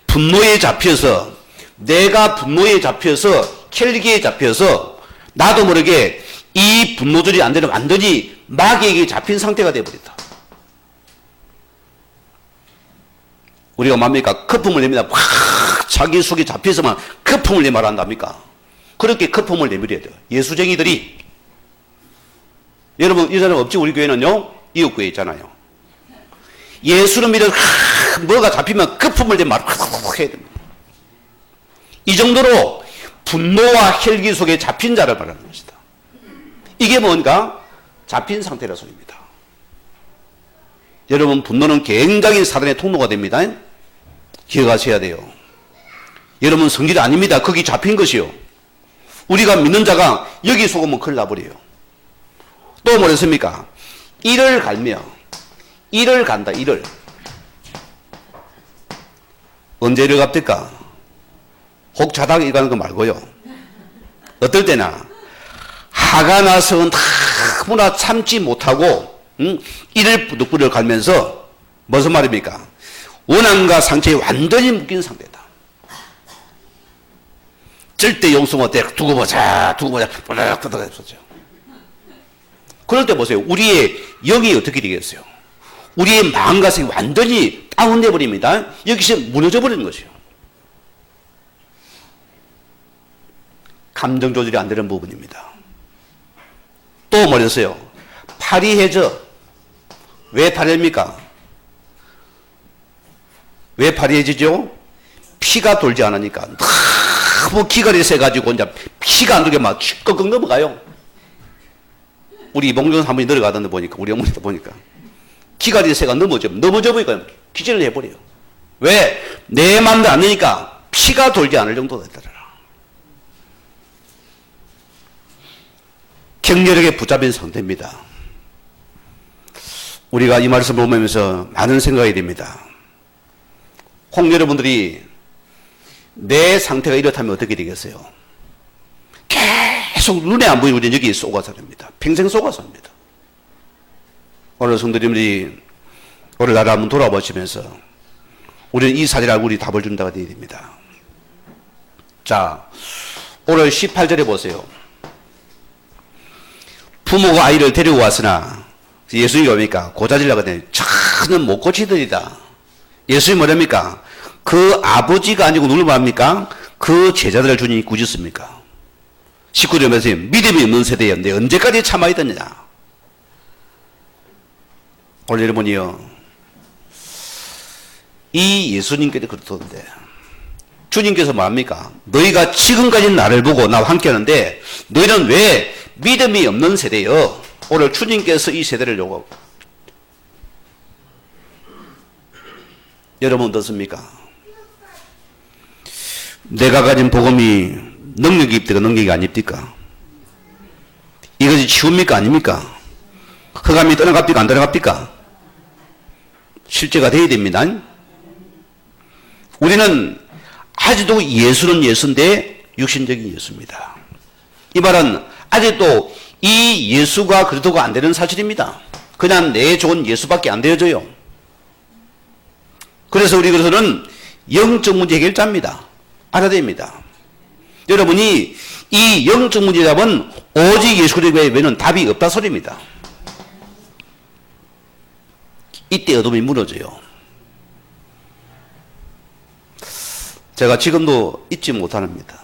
분노에 잡혀서 내가 분노에 잡혀서 혈기에 잡혀서 나도 모르게 이 분노들이 안 되는 완전히 마귀에게 잡힌 상태가 되어버렸다. 우리가 뭡니까? 거품을 냅니다. 확 자기 속에 잡혀서만 거품을 내말 한답니까? 그렇게 거품을 내밀어야 돼요. 예수쟁이들이. 여러분 이 사람 없지? 우리 교회는요 이웃교회 있잖아요. 예수를 믿어 뭐가 잡히면 거품을 내말 해야 됩니다. 이 정도로 분노와 혈기 속에 잡힌 자를 말하는 것이다. 이게 뭔가? 잡힌 상태라 소리입니다. 여러분, 분노는 굉장히 사단의 통로가 됩니다. 기억하셔야 돼요. 여러분, 성질이 아닙니다. 거기 잡힌 것이요. 우리가 믿는 자가 여기 속으면 큰일 나버려요. 또 뭐랬습니까? 이를 갈며, 이를 간다, 이를. 언제 이를 갑니까? 혹 자다가 일 가는 거 말고요. 어떨 때나, 화가 나서 너무나 참지 못하고, 이를 부득부득 갈면서, 무슨 말입니까? 원한과 상처에 완전히 묶인 상태다. 절대 용서 못해. 두고 보자, 뿌덕뿌덕 했었죠. 그럴 때 보세요. 우리의 영이 어떻게 되겠어요? 우리의 마음과 생이 완전히 다운돼 버립니다. 여기서 무너져 버리는 것이요. 감정 조절이 안 되는 부분입니다. 또 뭐랬어요? 팔이 해져. 왜 팔입니까? 왜 팔이 해지죠? 피가 돌지 않으니까. 너무 기갈이 세가지고 이제 피가 안 돌게 막 끙끙 넘어가요. 우리 이봉준 사모님 내려가던데 보니까, 우리 어머니도 보니까 기갈이 새가 넘어져 보니까 기절을 해버려요. 왜? 내 마음도 안 되니까 피가 돌지 않을 정도가 되더라. 격렬하게 붙잡힌 상태입니다. 우리가 이 말씀을 보면서 많은 생각이 됩니다. 혹 여러분들이 내 상태가 이렇다면 어떻게 되겠어요? 계속 눈에 안 보이는 우리는 여기 쏘가서 합니다. 평생 쏘가서 합니다. 오늘 성도님들이 오늘 나를 한번 돌아보시면서 우리는 이 사실을 알고 우리 답을 준다가 되어야 됩니다. 자, 오늘 18절에 보세요. 부모가 아이를 데리고 왔으나 예수님이 뭡니까? 고자질라고 하더니 저는 못 고치더이다. 예수님이 뭐랍니까? 그 아버지가 아니고 누굴 말합니까? 그 제자들을 주님이 꾸짖습니까? 19절에 말씀, 믿음이 없는 세대였는데 언제까지 참아야 되느냐? 오늘 여러분이요, 이 예수님께도 그렇던데 주님께서 말합니까? 너희가 지금까지 나를 보고 나와 함께 하는데 너희는 왜 믿음이 없는 세대여? 오늘 주님께서 이 세대를 요구하고, 여러분 어떻습니까? 내가 가진 복음이 능력이 있다가 능력이 아닙니까? 이것이 치웁니까 아닙니까? 흑암이 떠나갑니까 안 떠나갑니까? 실제가 되어야 됩니다. 우리는 아직도 예수는 예수인데 육신적인 예수입니다. 이 말은 아직도 이 예수가 그래도가 안 되는 사실입니다. 그냥 내 좋은 예수밖에 안 되어져요. 그래서 우리 그래서는 영적 문제 해결자입니다. 알아야 됩니다. 여러분이 이 영적 문제 답은 오직 예수 그리스도 외에는 답이 없다 소리입니다. 이때 어둠이 무너져요. 제가 지금도 잊지 못합니다.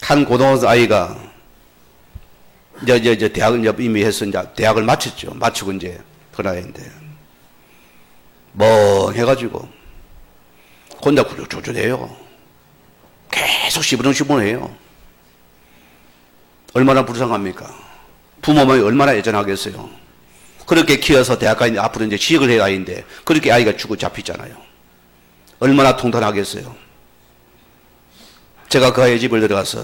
한 고등학생 아이가 이제 대학을 이미 해서 이제 대학을 마쳤죠. 마치고 이제 그 나이인데 멍해가지고 혼자 구조조조해요. 계속 시부렁시부렁해요. 얼마나 불쌍합니까? 부모님이 얼마나 애전하겠어요. 그렇게 키워서 대학까지 앞으로 이제 취직을 해야 하는데 그렇게 아이가 죽어 잡히잖아요. 얼마나 통탄하겠어요. 제가 그 아이의 집을 들어가서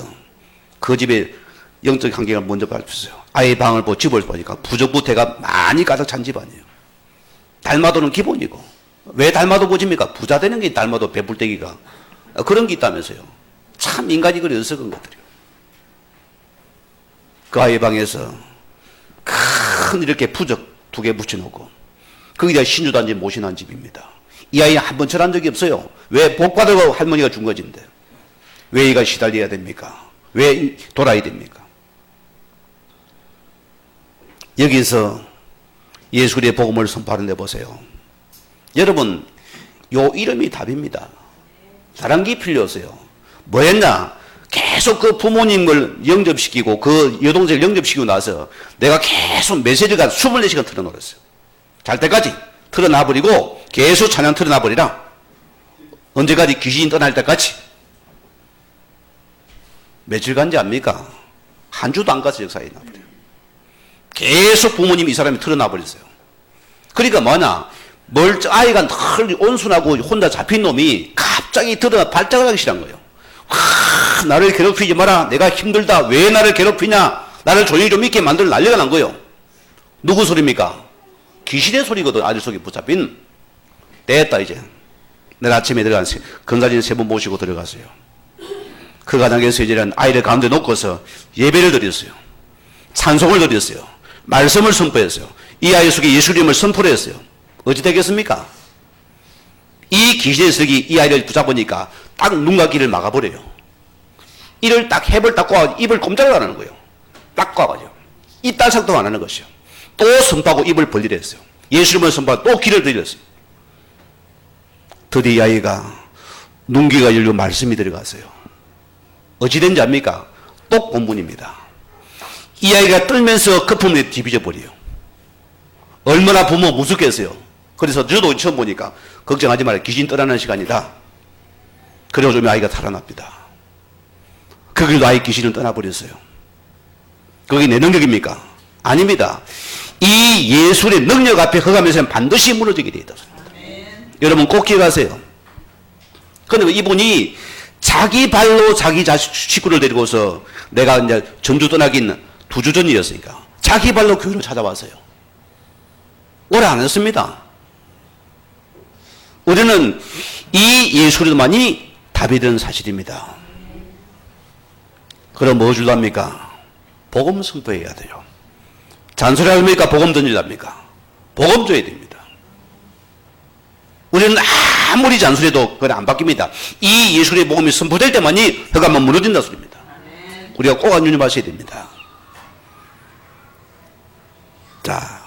그 집의 영적 환경을 먼저 발표했어요. 아이의 방을 보고 집을 보니까 부적부태가 많이 가득 찬 집안이에요. 달마도는 기본이고. 왜 달마도 보집니까? 부자 되는 게 달마도 배불대기가. 그런 게 있다면서요. 참 인간이 그래 어석한 것들이요. 그 아이 방에서 큰 이렇게 부적 2개 붙여놓고 거기다 신주단지 모신한 집입니다. 이 아이는 한 번 절한 적이 없어요. 왜? 복받으고 할머니가 준 것인데 왜 이가 시달려야 됩니까? 왜 돌아야 됩니까? 여기서 예수의 복음을 선포하는 데 보세요. 여러분, 요 이름이 답입니다. 다른 게 필요 없어요. 뭐 했냐? 계속 그 부모님을 영접시키고 그 여동생을 영접시키고 나서 내가 계속 메시지가 24시간 틀어놓았어요. 잘 때까지 틀어놔버리고 계속 찬양 틀어놔버리라. 언제까지 귀신이 떠날 때까지. 며칠 간지 압니까? 한 주도 안 가서 역사에 나버려요. 계속 부모님이 이 사람이 털어놔버렸어요. 그러니까 뭐냐, 아이가 늘 온순하고 혼자 잡힌 놈이 갑자기 드러나 발작을 하기 시작한 거예요. 나를 괴롭히지 마라. 내가 힘들다. 왜 나를 괴롭히냐. 나를 조용히 좀 있게 만들어 난리가 난 거예요. 누구 소리입니까? 귀신의 소리거든. 아들 속에 붙잡힌. 됐다 이제. 내일 아침에 들어가서 건사진 3번 모시고 들어갔어요. 그 가정에서 이제는 아이를 가운데 놓고서 예배를 드렸어요. 찬송을 드렸어요. 말씀을 선포했어요. 이 아이 속에 예수 이름을 선포를 했어요. 어찌 되겠습니까? 이 귀신의 세력이 이 아이를 붙잡으니까 딱 눈과 귀를 막아버려요. 이를 딱 heb을 딱 꽂아 입을 꼼짝을 안 하는 거예요. 딱 꽂아가지고 입 딸싹도 안 하는 것이요. 또 선포하고 입을 벌리려 했어요. 예수 이름을 선포하고 또 귀를 들렸어요. 드디어 이 아이가 눈귀가 열리고 말씀이 들어갔어요. 어찌 된지 압니까? 똑 본문입니다. 이 아이가 떨면서 거품에 뒤비져 버려요. 얼마나 부모 무섭겠어요. 그래서 저도 처음 보니까 걱정하지 마라. 귀신 떠나는 시간이다. 그리고 좀 아이가 살아납니다. 거기도 아이 귀신을 떠나버렸어요. 그게 내 능력입니까? 아닙니다. 이 예술의 능력 앞에 허가면서는 반드시 무너지게 되어 있습니다. 여러분 꼭 기억하세요. 그런데 이분이 자기 발로 자기 식구를 데리고서 내가 이제 전주 떠나긴 2주 전이었으니까 자기 발로 교회를 찾아왔어요. 오래 안 했습니다. 우리는 이 예술만이 답이 되는 사실입니다. 그럼 뭐 줄랍니까? 복음 선포해야 돼요. 잔소리 합니까? 복음 던질랍니까? 복음 줘야 됩니다. 우리는 아무리 잔소리해도 그건 안 바뀝니다. 이 예술의 복음이 선포될 때만이 흑암은 무너진다 소리입니다. 우리가 꼭 안유념하셔야 됩니다. 자,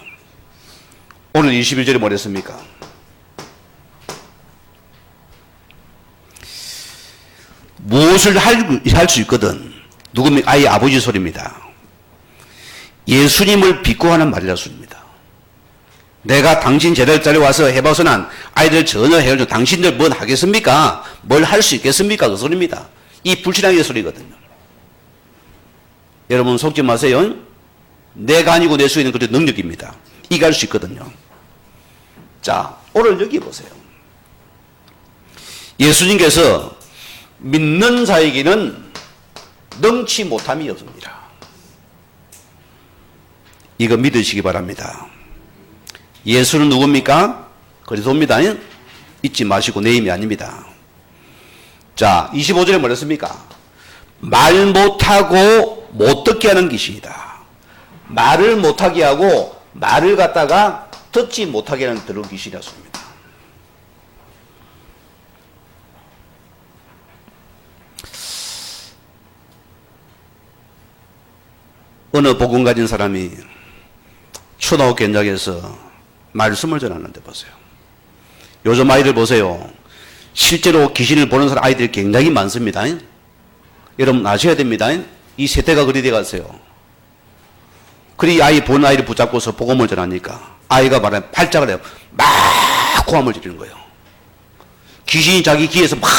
오늘 21절에 뭐랬습니까? 무엇을 할 수 있거든. 누굽니까? 아이 아버지 소리입니다. 예수님을 비꼬하는 말이라 소리입니다. 내가 당신 제자리 와서 해봐서는 아이들 전혀 해야죠. 당신들 뭘 하겠습니까? 뭘 할 수 있겠습니까? 그 소리입니다. 이 불신앙의 소리거든요. 여러분 속지 마세요. 내가 아니고 낼 수 있는 그런 능력입니다. 이게 할 수 있거든요. 자, 오늘 여기 보세요. 예수님께서 믿는 자에게는 능치 못함이 없습니다. 이거 믿으시기 바랍니다. 예수는 누굽니까? 그리스도입니다. 잊지 마시고 내 힘이 아닙니다. 자, 25절에 뭐랬습니까? 말 못하고 못 듣게 하는 귀신이다. 말을 못하게 하고 말을 갖다가 듣지 못하게 하는 더러운 귀신이었습니다. 어느 복음 가진 사람이 초등학교 현장에서 말씀을 전하는데 보세요. 요즘 아이들 보세요. 실제로 귀신을 보는 사람 아이들이 굉장히 많습니다. 여러분 아셔야 됩니다. 이 세대가 그리 돼 갔어요. 그리 아이 본 아이를 붙잡고서 복음을 전하니까 아이가 말하면 발작을 해요. 막 고함을 지르는 거예요. 귀신이 자기 귀에서 막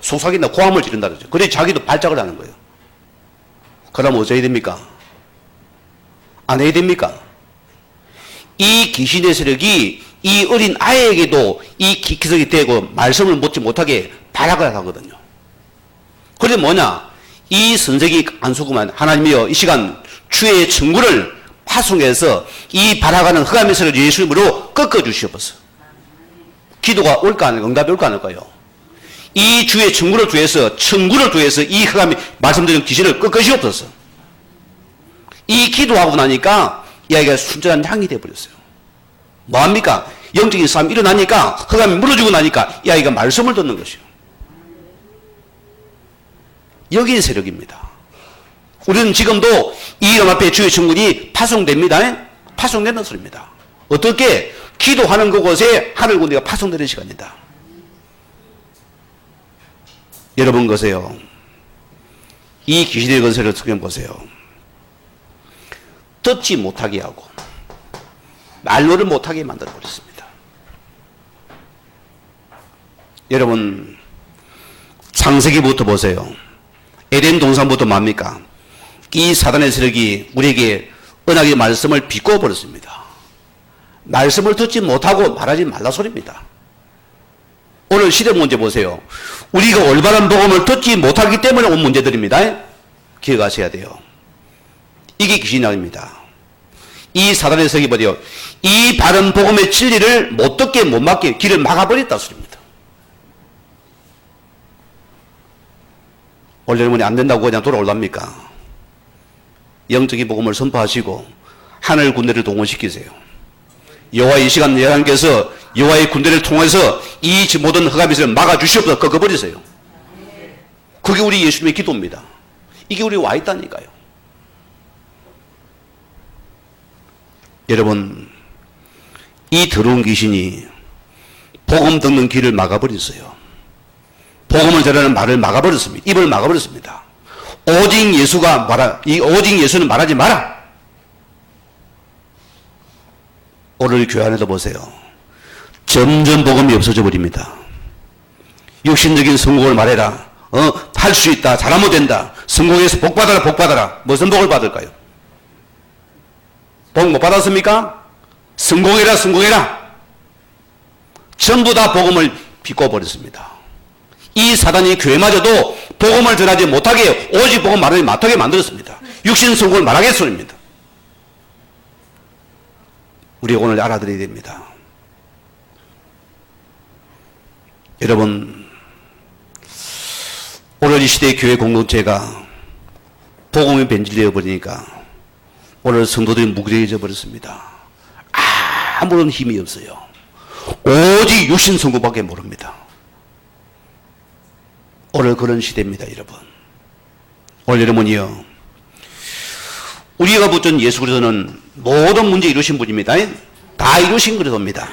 속삭인다 고함을 지른다 그러죠. 그래 자기도 발작을 하는 거예요. 그럼 어쩌야 됩니까? 안 해야 됩니까? 이 귀신의 세력이 이 어린 아이에게도 이 기석이 되고 말씀을 묻지 못하게 발악을 하거든요. 그래 뭐냐? 이 선생이 안 속으면 하나님이여 이 시간 주의 증거를 파송해서 이 발악하는 흑암의 세력을 예수 이름으로 꺾어주시옵소서. 기도가 올까 안 올까? 응답이 올까 안 올까요? 이 주의 증거를 통해서 이 흑암이 말씀드린 귀신을 꺾으시옵소서. 이 기도하고 나니까 이 아이가 순전한 양이 되어버렸어요. 뭐합니까? 영적인 싸움이 일어나니까 흑암이 무너지고 나니까 이 아이가 말씀을 듣는 것이요. 여기의 세력입니다. 우리는 지금도 이 이름 앞에 주의 증거이 파송됩니다. 파송되는 소리입니다. 어떻게? 기도하는 그곳에 하늘 군대가 파송되는 시간이다. 여러분 보세요. 이 귀신의 건설을 특히 보세요. 듣지 못하게 하고 말로를 못하게 만들어버렸습니다. 여러분 창세기부터 보세요. 에덴 동산부터 뭡니까? 이 사단의 세력이 우리에게 언약의 말씀을 비꼬아 버렸습니다. 말씀을 듣지 못하고 말하지 말라 소리입니다. 오늘 시대 문제 보세요. 우리가 올바른 복음을 듣지 못하기 때문에 온 문제들입니다. 기억하셔야 돼요. 이게 귀신이 아닙니다. 이 사단의 세력이 뭐예요? 이 바른 복음의 진리를 못 듣게 못 막게 길을 막아버렸다 소리입니다. 원래 여러분이 안 된다고 그냥 돌아올랍니까? 영적인 복음을 선포하시고 하늘 군대를 동원시키세요. 여호와의 이 시간 여러분께서 여호와의 군대를 통해서 이 모든 흑암에서 막아주시옵소서 꺾어버리세요. 그게 우리 예수님의 기도입니다. 이게 우리 와 있다니까요. 여러분, 이 더러운 귀신이 복음 듣는 길을 막아버렸어요. 복음을 전하는 말을 막아버렸습니다. 입을 막아버렸습니다. 오직 예수가 오직 예수는 말하지 마라. 오늘 교회 안에도 보세요. 점점 복음이 없어져 버립니다. 육신적인 성공을 말해라. 할 수 있다. 잘하면 된다. 성공해서 복 받아라. 복 받아라. 무슨 복을 받을까요? 복 못 받았습니까? 성공해라. 성공해라. 전부 다 복음을 비꼬아 버렸습니다. 이 사단이 교회마저도 복음을 전하지 못하게 오직 복음 말하지 못하게 만들었습니다. 육신 성공을 말하겠소입니다. 우리가 오늘 알아들어야 됩니다. 여러분, 오늘 이 시대의 교회 공동체가 복음이 변질되어 버리니까 오늘 성도들이 무기력해져 버렸습니다. 아무런 힘이 없어요. 오직 육신 성공밖에 모릅니다. 오늘 그런 시대입니다, 여러분. 오늘 여러분이요, 우리가 붙은 예수 그리스도는 모든 문제 이루신 분입니다. 다 이루신 그리스도입니다.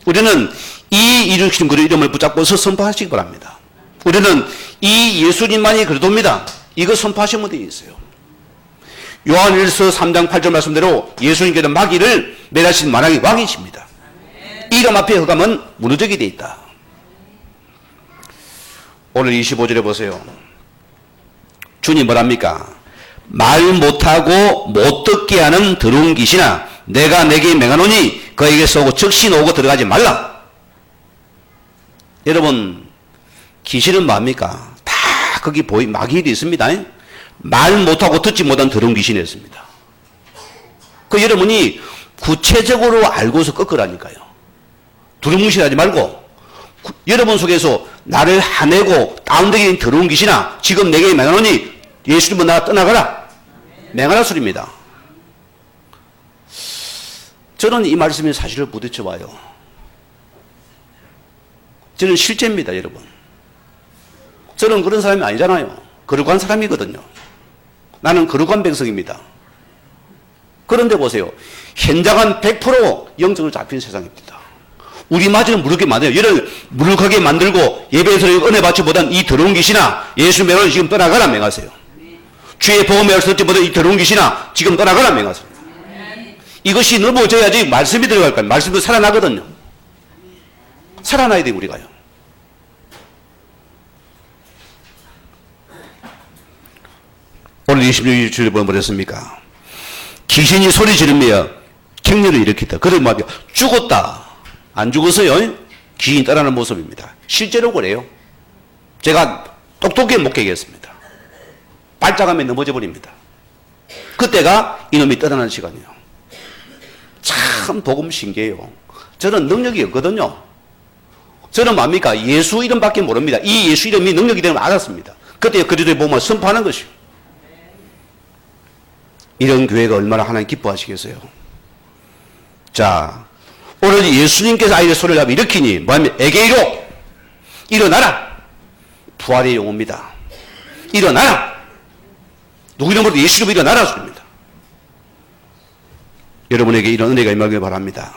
우리는 이 이루신 그리스도 이름을 붙잡고서 선포하시기 바랍니다. 우리는 이 예수님만이 그리스도입니다. 이거 선포하시면 되어 있어요. 요한일서 3장 8절 말씀대로 예수님께서 마귀를 멸하신 만왕의 왕이십니다. 이름 앞에 흑암은 무너지게 되어 있다. 오늘 25절에 보세요. 주님 뭐랍니까? 말 못하고 못 듣게 하는 더러운 귀신아, 내가 내게 명하노니 그에게서 오고 즉시 오고 들어가지 말라. 여러분, 귀신은 뭡니까? 다 거기 마귀도 있습니다. 말 못하고 듣지 못한 더러운 귀신이 있습니다. 그 여러분이 구체적으로 알고서 꺾으라니까요. 두루뭉실하지 말고 여러분 속에서 나를 화내고 다운되게 더러운 귀신아, 지금 내게 명하노니 예수님은 나가 떠나가라. 맹하라 소리입니다. 저는 이 말씀이 사실을 부딪혀 봐요. 저는 실제입니다, 여러분. 저는 그런 사람이 아니잖아요. 거룩한 사람이거든요. 나는 거룩한 백성입니다. 그런데 보세요. 현장은 100% 영적으로 잡힌 세상입니다. 우리마저는 무르게 만들어요. 이를 무르하게 만들고 예배에서 은혜 받지 못한 이 더러운 귀신아, 예수님의 명을 지금 떠나가라 명하세요. 주의 복음을 듣지 못한 이 더러운 귀신아, 지금 떠나가라 명하세요. 이것이 넘어져야지 말씀이 들어갈 거예요. 말씀도 살아나거든요. 살아나야 돼요, 우리가요. 오늘 26절 뭐랬습니까? 귀신이 소리 지르며 격렬을 일으켰다. 그런 말이야. 죽었다. 안 죽었어요. 귀신이 떠나는 모습입니다. 실제로 그래요. 제가 똑똑히 목격했습니다. 발작하며 넘어져 버립니다. 그때가 이놈이 떠나는 시간이에요. 참 복음 신기해요. 저는 능력이 없거든요. 저는 뭡니까? 예수 이름밖에 모릅니다. 이 예수 이름이 능력이 되는 걸 알았습니다. 그때 그리스도의 복음을 선포하는 것이요. 이런 교회가 얼마나 하나님 기뻐하시겠어요. 자, 오늘 예수님께서 아이의 소리를 하며 일으키니 뭐하면 에게이로 일어나라. 부활의 용어입니다. 일어나라. 누구 이름으로 예수 이름으로 일어나라 소리입니다. 여러분에게 이런 은혜가 임하길 바랍니다.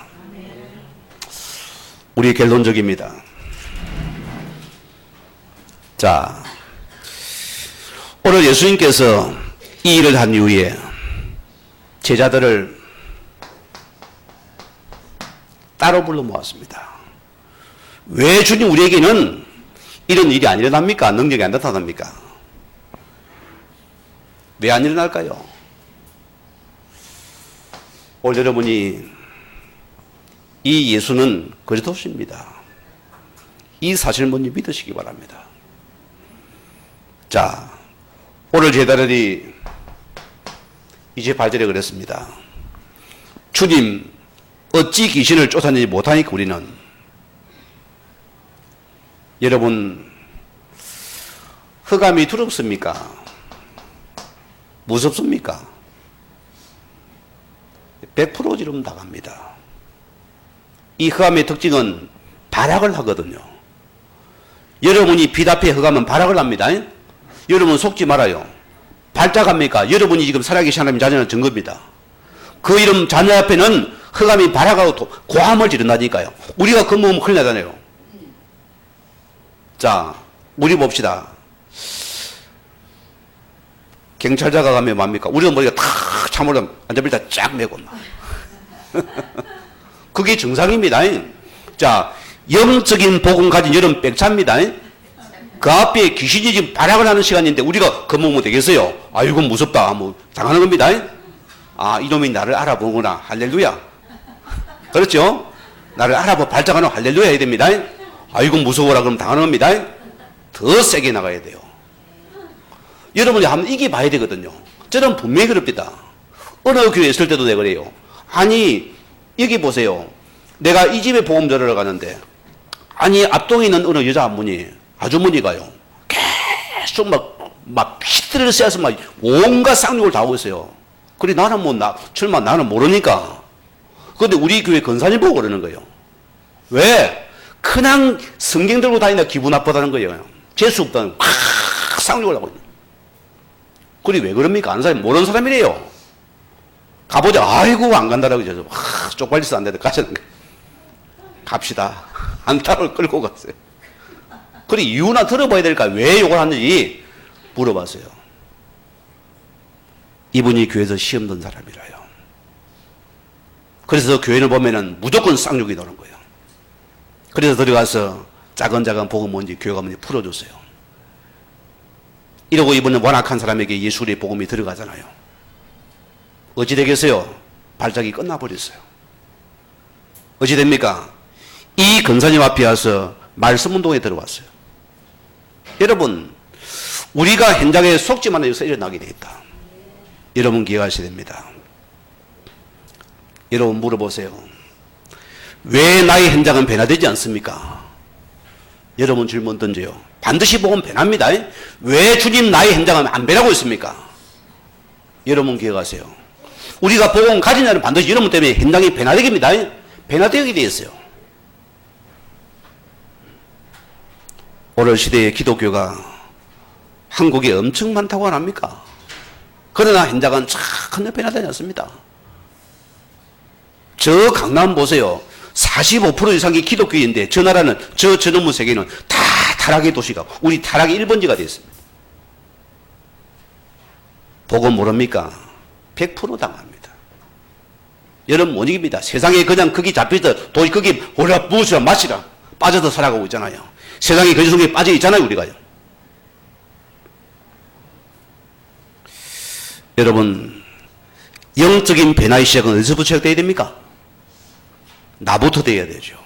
우리 결론적입니다. 자, 오늘 예수님께서 이 일을 한 이후에 제자들을 따로 불러 모았습니다. 왜 주님 우리에게는 이런 일이 안 일어납니까? 능력이 안 나타납니까? 왜 안 일어날까요? 오늘 여러분이 이 예수는 그리스도십니다. 이 사실을 먼저 믿으시기 바랍니다. 자, 오늘 제자들이 28절에 그랬습니다. 주님, 어찌 귀신을 쫓아내지 못하니까 우리는. 여러분, 흑암이 두렵습니까? 무섭습니까? 100% 지름 나갑니다. 이 흑암의 특징은 발악을 하거든요. 여러분이 빛 앞에 흑암은 발악을 합니다. 여러분 속지 말아요. 발작합니까? 여러분이 지금 살아계신 하나님 자녀는 증거입니다. 그 이름 자녀 앞에는 흑암이 발악하고 고함을 지른다니까요. 우리가 겁먹으면 큰일 나잖아요. 자, 우리 봅시다. 경찰자가 가면 뭡니까? 우리는 머리가 탁 참으려 앉아버리다 쫙 매고 막. 그게 정상입니다. 자, 영적인 복음 가진 여러분 백차입니다. 그 앞에 귀신이 지금 발악을 하는 시간인데 우리가 겁먹으면 되겠어요? 아, 이건 무섭다. 뭐, 당하는 겁니다. 아, 이놈이 나를 알아보는구나. 할렐루야. 그렇죠? 나를 알아보고 발작하는 할렐루야 해야 됩니다. 아, 이건 무서워라. 그럼 당하는 겁니다. 더 세게 나가야 돼요. 여러분이 한번 이겨봐야 되거든요. 저는 분명히 그럽니다. 어느 교회에 있을 때도 내가 그래요. 아니, 여기 보세요. 내가 이 집에 복음 전하러 가는데, 아니, 앞동에 있는 어느 여자 한 분이, 아주머니가요, 계속 막 히트를 쐬서 막 온갖 쌍욕을 다 하고 있어요. 그래, 나는 뭐, 설마 나는 모르니까. 근데 우리 교회 권사님 보고 그러는 거예요. 왜? 그냥 성경 들고 다니다 기분 나쁘다는 거예요. 재수 없다는, 막 쌍욕을 하고 있는. 그래, 왜 그럽니까? 아는 사람이 모르는 사람이래요. 가보자. 아이고, 안 간다라고 해서, 쪽팔려서 안 되는데 가자는 거예요. 갑시다. 안타를 끌고 갔어요. 그래, 이유나 들어봐야 될까? 왜 욕을 하는지 물어봤어요. 이분이 교회에서 시험 든 사람이라요. 그래서 교회를 보면은 무조건 쌍욕이 나오는 거예요. 그래서 들어가서 작은 복음 뭔지 교회가 뭔지 풀어줬어요. 이러고 이분은 완악한 사람에게 예수의 복음이 들어가잖아요. 어찌 되겠어요? 발작이 끝나버렸어요. 어찌 됩니까? 이 권사님 앞에 와서 말씀 운동에 들어왔어요. 여러분, 우리가 현장에 속지만 해서 일어나게 돼 있다. 여러분 기억하셔야 됩니다. 여러분 물어보세요. 왜 나의 현장은 변화되지 않습니까? 여러분 질문 던져요. 반드시 복음 변합니다. 왜 주님 나의 현장은 안 변하고 있습니까? 여러분 기억하세요. 우리가 복음 가진 자는 반드시 여러분 때문에 현장이 변화되게 됩니다. 변화되게 되어 있어요. 오늘 시대의 기독교가 한국에 엄청 많다고 안 합니까? 그러나 현장은 전혀 변화되지 않습니다. 저 강남 보세요. 45% 이상이 기독교인데 저 나라는 저 넘은 세계는 다 타락의 도시가 우리 타락의 1번지가 되었습니다. 복음 모릅니까? 100% 당합니다. 여러분 못 이깁니다. 세상에 그냥 거기 잡혀서 도시 거기 오라 부으시라 마시라 빠져서 살아가고 있잖아요. 세상에 거지 속에 빠져 있잖아요, 우리가요. 여러분, 영적인 변화의 시작은 어디서부터 시작돼야 됩니까? 나부터 돼야 되죠.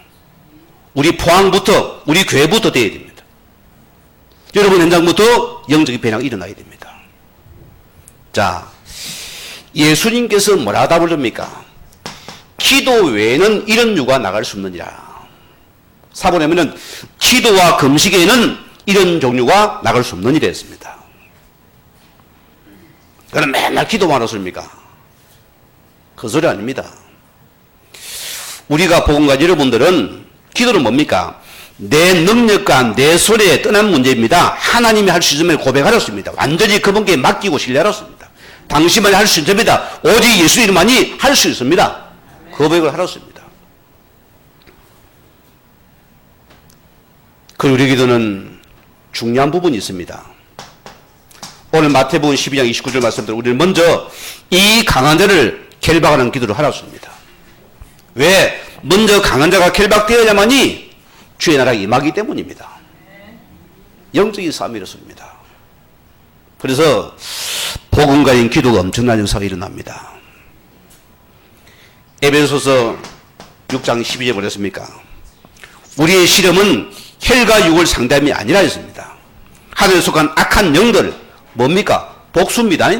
우리 포항부터, 우리 교회부터 돼야 됩니다. 여러분 현장부터 영적인 변화가 일어나야 됩니다. 자, 예수님께서 뭐라 답을 줍니까? 기도 외에는 이런 유가 나갈 수 없느니라. 사본에는 기도와 금식에는 이런 종류가 나갈 수 없느니라 했습니다. 그럼 맨날 기도만 하십니까? 그 소리 아닙니다. 우리가 복음가 여러분들은 기도는 뭡니까? 내 능력과 내 손에 떠난 문제입니다. 하나님이 할 수 있음을 고백하렸습니다. 완전히 그분께 맡기고 신뢰하였습니다. 당신만이 할 수 있습니다. 오직 예수 이름만이 할 수 있습니다. 고백을 하였습니다. 그리고 우리 기도는 중요한 부분이 있습니다. 오늘 마태복음 12장 29절 말씀대로 우리는 먼저 이 강한 자를 결박하는 기도를 하였습니다. 왜? 먼저 강한 자가 결박되어야만이 주의 나라가 임하기 때문입니다. 영적인 싸움이 이렇습니다. 그래서 복음가인 기도가 엄청난 역사가 일어납니다. 에베소서 6장 12절에 뭐랬습니까? 우리의 시름은 혈과 육을 상대함이 아니라 했습니다. 하늘에 속한 악한 영들 뭡니까? 복수입니다.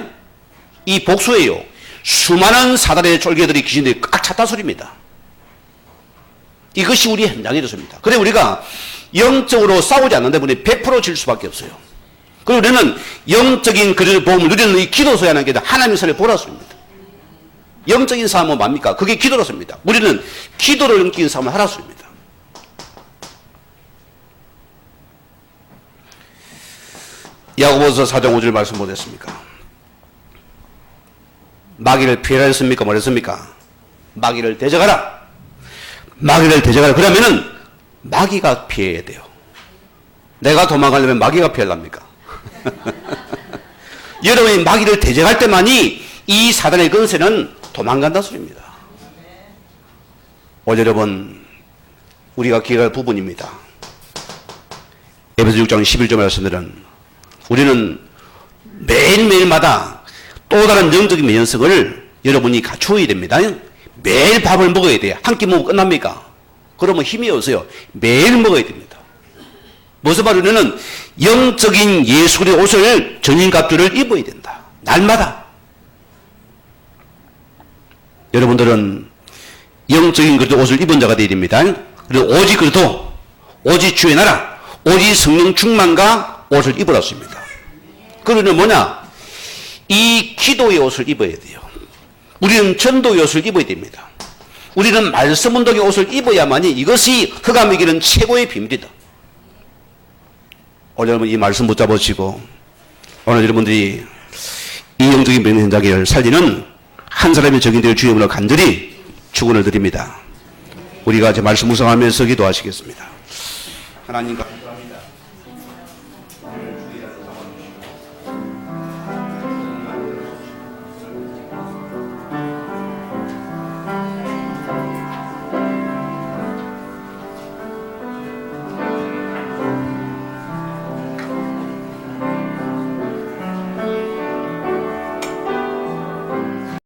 이 복수예요. 수많은 사단의 쫄개들이 귀신들이 꽉 찼다 소리입니다. 이것이 우리 현장이 됐습니다. 그래 우리가 영적으로 싸우지 않는데 우리 100% 질 수밖에 없어요. 그리고 우리는 영적인 그를 보험을 누리는 이 기도서야 하는 게 하나님의 선을 보라습니다. 영적인 싸움은 뭡니까? 그게 기도로습니다. 우리는 기도를 넘기는 싸움을 하라습니다. 야고보서 4장 5절 말씀 보냈습니까? 마귀를 피해라 했습니까? 뭐랬습니까? 마귀를 대적하라. 마귀를 대적하라. 그러면은 마귀가 피해야 돼요. 내가 도망가려면 마귀가 피하랍니까? 여러분이 마귀를 대적할 때만이 이 사단의 근세는 도망간다 소리입니다. 오늘 여러분 우리가 기억할 부분입니다. 에베소 6장 11절 말씀들은 우리는 매일매일마다 또 다른 영적인 면역성을 여러분이 갖추어야 됩니다. 매일 밥을 먹어야 돼요. 한 끼 먹으면 끝납니까? 그러면 힘이 없어요. 매일 먹어야 됩니다. 무슨 말이냐면 영적인 예술의 옷을 전인갑주를 입어야 된다. 날마다. 여러분들은 영적인 그래도 옷을 입은 자가 되어야 됩니다. 그리고 오직 그래도 오직 주의 나라 오직 성령 충만과 옷을 입으라습니다. 그러면 뭐냐? 이 기도의 옷을 입어야 돼요. 우리는 전도의 옷을 입어야 됩니다. 우리는 말씀 운동의 옷을 입어야만이 이것이 흑암의 길은 최고의 비밀이다. 오늘 여러분 이 말씀 붙잡으시고 오늘 여러분들이 이 영적인 변화 현장을 살리는 한 사람의 적인될 주님으로 간절히 축원을 드립니다. 우리가 제 말씀 묵상하면서 기도하시겠습니다. 하나님과